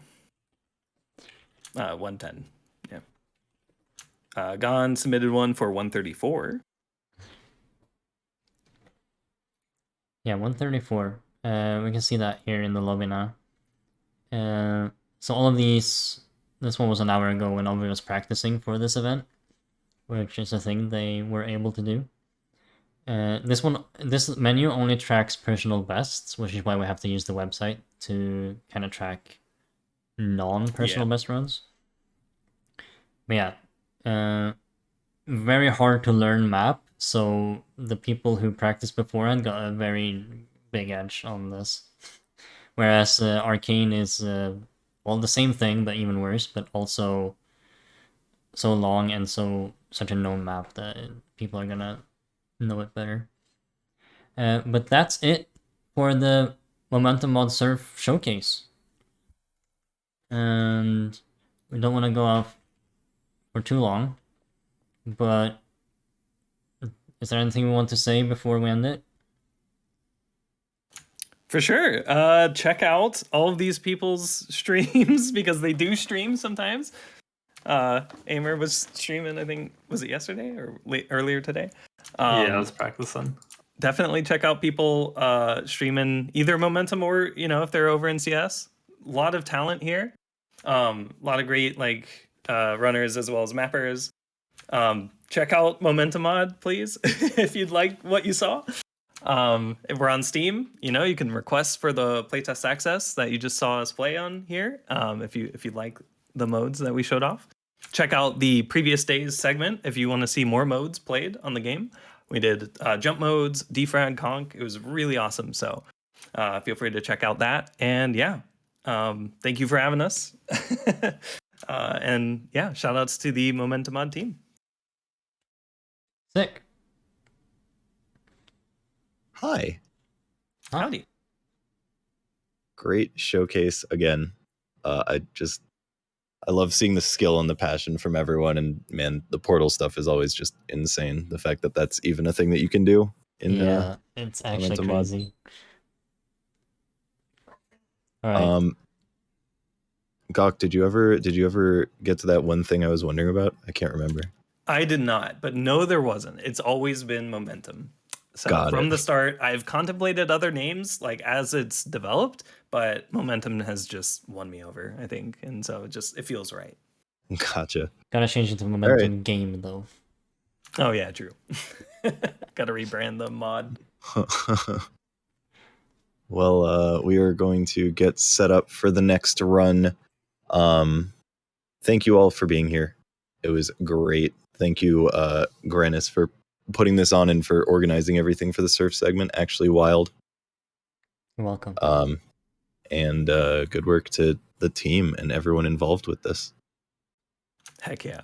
1:10. Yeah. Gon submitted one for 1:34. Yeah, 134. We can see that here in the lobby now. So all of these, this one was an hour ago when Ovi was practicing for this event, which is a thing they were able to do. This menu only tracks personal bests, which is why we have to use the website to kind of track non-personal best runs. But yeah, very hard to learn map, so the people who practiced beforehand got a very big edge on this. Whereas Arcane is, well, the same thing, but even worse, but also so long and such a known map that people are gonna know it better. But that's it for the Momentum Mod Surf showcase. And we don't want to go off for too long, but is there anything we want to say before we end it? For sure. Check out all of these people's streams because they do stream sometimes. Amer was streaming, I think, was it yesterday or earlier today? Yeah, I was practicing. Definitely check out people streaming either Momentum or, if they're over in CS. A lot of talent here. A lot of great runners as well as mappers. Check out Momentum Mod, please, if you'd like what you saw. If we're on Steam, you can request for the playtest access that you just saw us play on here. If you like the modes that we showed off, check out the previous day's segment if you want to see more modes played on the game. We did jump modes, defrag, conk. It was really awesome. So feel free to check out that. And yeah, thank you for having us. And yeah, shout outs to the Momentum Mod team. Sick. Hi. Howdy. Great showcase again. I love seeing the skill and the passion from everyone, and man, the portal stuff is always just insane. The fact that that's even a thing that you can do in Yeah, it's actually Momentum Mod. crazy. All right. Gok, did you ever get to that one thing I was wondering about? I can't remember. I did not, but no, there wasn't. It's always been Momentum. So from the start, I've contemplated other names as it's developed, but Momentum has just won me over, I think, and so it feels right. Gotcha. Gotta change it to Momentum Game though. Oh yeah, true. Gotta rebrand the mod. Well, we are going to get set up for the next run. Thank you all for being here. It was great. Thank you, Granis, for putting this on and for organizing everything for the surf segment. Actually wild. You're welcome. And good work to the team and everyone involved with this. Heck yeah.